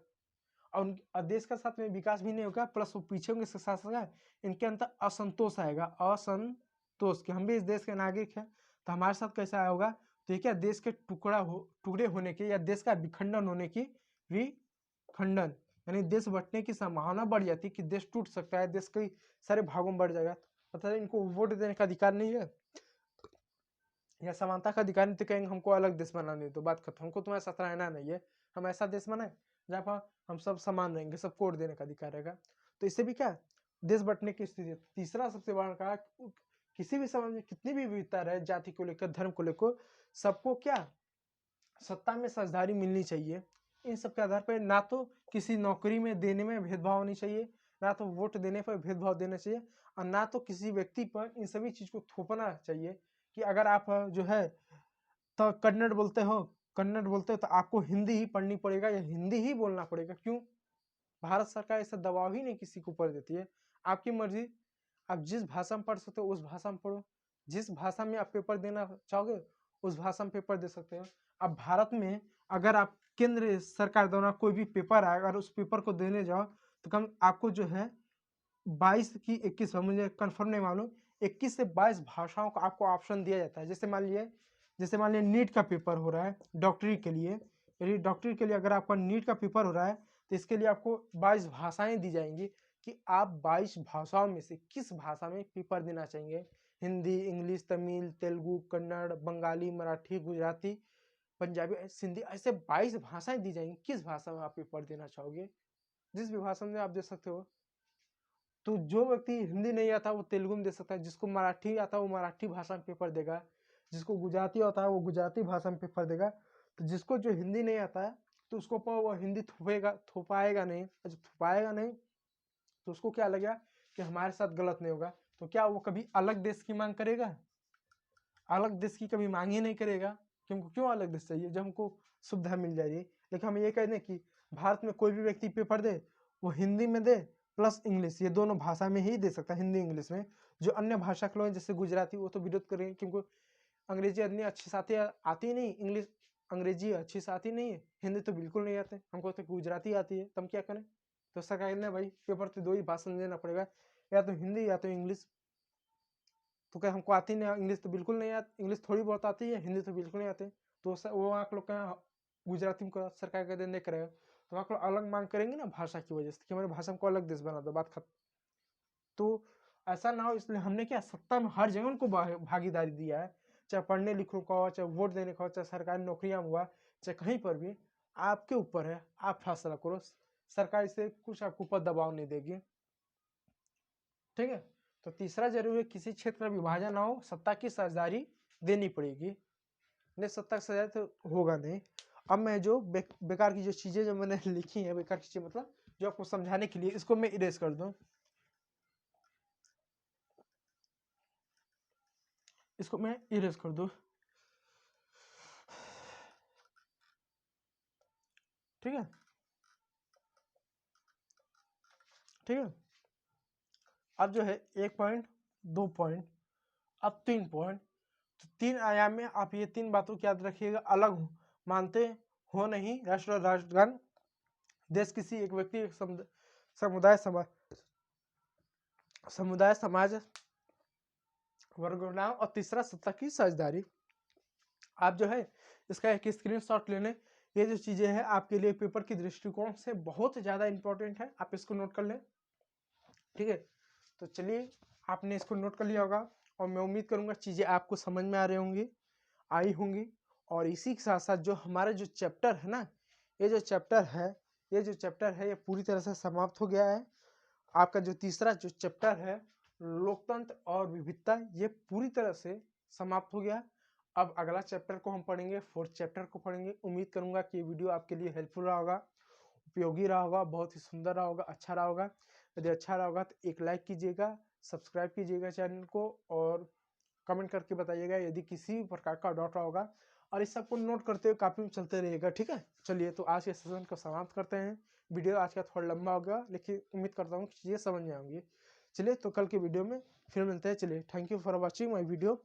और देश का साथ में विकास भी नहीं होगा, प्लस वो पीछे होंगे, इसके साथ साथ इनके अंदर असंतोष आएगा, असंतोष कि हम भी इस देश के नागरिक हैं, तो हमारे साथ कैसा होगा? तो ये क्या देश के टुकड़े होने की या देश का विखंडन होने की विखंडन, यानी देश बंटने की संभावना बढ़ जाती है कि देश टूट सकता है, देश कई सारे भागों में बढ़ जाएगा। मतलब इनको वोट देने का अधिकार नहीं है या समानता का अधिकार नहीं, तो कहेंगे हमको अलग देश बनाने दो, बात खत्म, हमको तुम्हारे साथ रहना नहीं है, हम ऐसा देश बनाए जहाँ पर हम सब समान रहेंगे, सबको वोट देने का अधिकार रहेगा। तो इससे भी क्या देश बंटने की स्थिति। तीसरा सबसे बड़ा कहा, किसी भी समाज में कितनी भी विविधता रहे, जाति को लेकर धर्म को लेकर, सबको क्या सत्ता में साझेदारी मिलनी चाहिए। इन सब के आधार पर ना तो किसी नौकरी में देने में भेदभाव होनी चाहिए, ना तो वोट देने पर भेदभाव देना चाहिए, और ना तो किसी व्यक्ति पर इन सभी चीज को थोपना चाहिए कि अगर आप जो है तो कन्नड़ बोलते हो तो आपको हिंदी ही पढ़नी पड़ेगा या हिंदी ही बोलना पड़ेगा। क्यों? भारत सरकार ऐसा दबाव ही नहीं किसी के ऊपर देती है, आपकी मर्जी, आप जिस भाषा में पढ़ सकते हो उस भाषा में पढ़ो, जिस भाषा में आप पेपर देना चाहोगे उस भाषा में पेपर दे सकते हो। अब भारत में अगर आप केंद्र सरकार द्वारा कोई भी पेपर आए, अगर उस पेपर को देने जाओ तो कम आपको जो है 22 की 21, मुझे कंफर्म नहीं मालूम, 21 से 22 भाषाओं का आपको ऑप्शन दिया जाता है। जैसे मान लीजिए नीट का पेपर हो रहा है डॉक्टरी के लिए, यदि डॉक्टरी के लिए अगर आपका नीट का पेपर हो रहा है तो इसके लिए आपको 22 भाषाएं दी जाएंगी कि आप 22 भाषाओं में से किस भाषा में पेपर देना चाहेंगे। हिंदी, इंग्लिश, तमिल, तेलुगु, कन्नड़, बंगाली, मराठी, गुजराती, पंजाबी, सिंधी, ऐसे 22 भाषाएं दी जाएंगी, किस भाषा में आप पेपर देना चाहोगे, जिस भी भाषा में आप दे सकते हो। तो जो व्यक्ति हिंदी नहीं आता वो तेलुगु में दे सकता है, जिसको मराठी आता है वो मराठी भाषा में पेपर देगा, जिसको गुजराती आता है वो गुजराती भाषा में पेपर देगा। तो जिसको जो हिंदी नहीं आता है तो उसको ऊपर वो हिंदी थोपाएगा नहीं, जब थोपाएगा नहीं तो उसको क्या लगेगा कि हमारे साथ गलत नहीं होगा, तो क्या वो कभी अलग देश की मांग करेगा? अलग देश की कभी मांग ही नहीं करेगा, कि हमको क्यों अलग देश चाहिए जब हमको सुविधा मिल जा रही है। लेकिन हम ये कह दें कि भारत में कोई भी व्यक्ति पेपर दे वो हिंदी में दे प्लस इंग्लिश, ये दोनों भाषा में ही दे सकता है, हिंदी इंग्लिश में। जो अन्य भाषा के लोग हैं जैसे गुजराती, वो तो विरोध करेंगे क्योंकि अंग्रेजी इतनी अच्छी से आती नहीं, इंग्लिश अंग्रेजी अच्छी से आती नहीं है, हिंदी तो बिल्कुल नहीं आते, हमको तो गुजराती आती है, तो हम क्या करें? तो सरकार ने भाई पेपर तो 2 ही भाषा में देना पड़ेगा, या तो हिंदी या तो इंग्लिश। तो क्या हमको आती नहीं, इंग्लिश तो बिल्कुल नहीं आती, इंग्लिश थोड़ी बहुत आती है, हिंदी तो बिल्कुल नहीं आती, तो वो आप लोग का गुजराती को सरकार का नहीं करेगा, तो आप लोग अलग मांग करेंगे ना भाषा की वजह से कि हमारी भाषा को अलग देश बना दो, बात खत्म। तो ऐसा ना हो, इसलिए हमने क्या सत्ता में हर जगह उनको भागीदारी दिया है, चाहे पढ़ने लिखने का हो, चाहे वोट देने का हो, चाहे सरकारी नौकरियां हुआ, चाहे कहीं पर भी आपके ऊपर है, आप फैसला करो, सरकार से कुछ आपके ऊपर दबाव नहीं देगी, ठीक है। तो तीसरा जरूरी है, किसी क्षेत्र में विभाजन ना हो, सत्ता की साझेदारी देनी पड़ेगी, नहीं सत्ता की साझेदारी तो होगा नहीं। अब मैं जो बेकार की जो चीजें जो मैंने लिखी है, बेकार की चीजें मतलब जो आपको समझाने के लिए, इसको मैं इरेज कर दूं, इसको मैं इरेज कर दूं, ठीक है, ठीक है। अब जो है 1 पॉइंट, 2 पॉइंट, अब 3 पॉइंट। तो 3 आयाम में आप ये 3 बातों को याद रखिएगा, अलग मानते हो नहीं राष्ट्र और राष्ट्रगान, देश किसी एक व्यक्ति, एक समुदाय समाज वर्ग नाम, और तीसरा सत्ता की साझेदारी। आप जो है इसका एक स्क्रीनशॉट ले लें, ये जो चीजें हैं आपके लिए पेपर की दृष्टिकोण से बहुत ज्यादा इंपॉर्टेंट है, आप इसको नोट कर लें, ठीक है। तो चलिए, आपने इसको नोट कर लिया होगा, और मैं उम्मीद करूंगा चीजें आपको समझ में आ रही होंगी, आई होंगी। और इसी के साथ साथ जो हमारा जो चैप्टर है ना, ये जो चैप्टर है ये पूरी तरह से समाप्त हो गया है। आपका जो तीसरा जो चैप्टर है लोकतंत्र और विविधता, ये पूरी तरह से समाप्त हो गया। अब अगला चैप्टर को हम पढ़ेंगे, 4th चैप्टर को पढ़ेंगे। उम्मीद करूंगा कि ये वीडियो आपके लिए हेल्पफुल रहा होगा, उपयोगी रहा होगा, बहुत ही सुंदर रहा होगा, अच्छा रहा होगा। यदि अच्छा रहा होगा तो एक लाइक कीजिएगा, सब्सक्राइब कीजिएगा चैनल को, और कमेंट करके बताइएगा यदि किसी प्रकार का डाउट रहा होगा, और इस सबको नोट करते हुए काफी चलते रहिएगा, ठीक है। चलिए, तो आज के सेशन को समाप्त करते हैं। वीडियो आज का थोड़ा लंबा हो गया, लेकिन उम्मीद करता हूँ कि चीज़ें समझ में आएंगी। चलिए, तो कल के वीडियो में फिर मिलते हैं। चलिए, thank you for watching my video.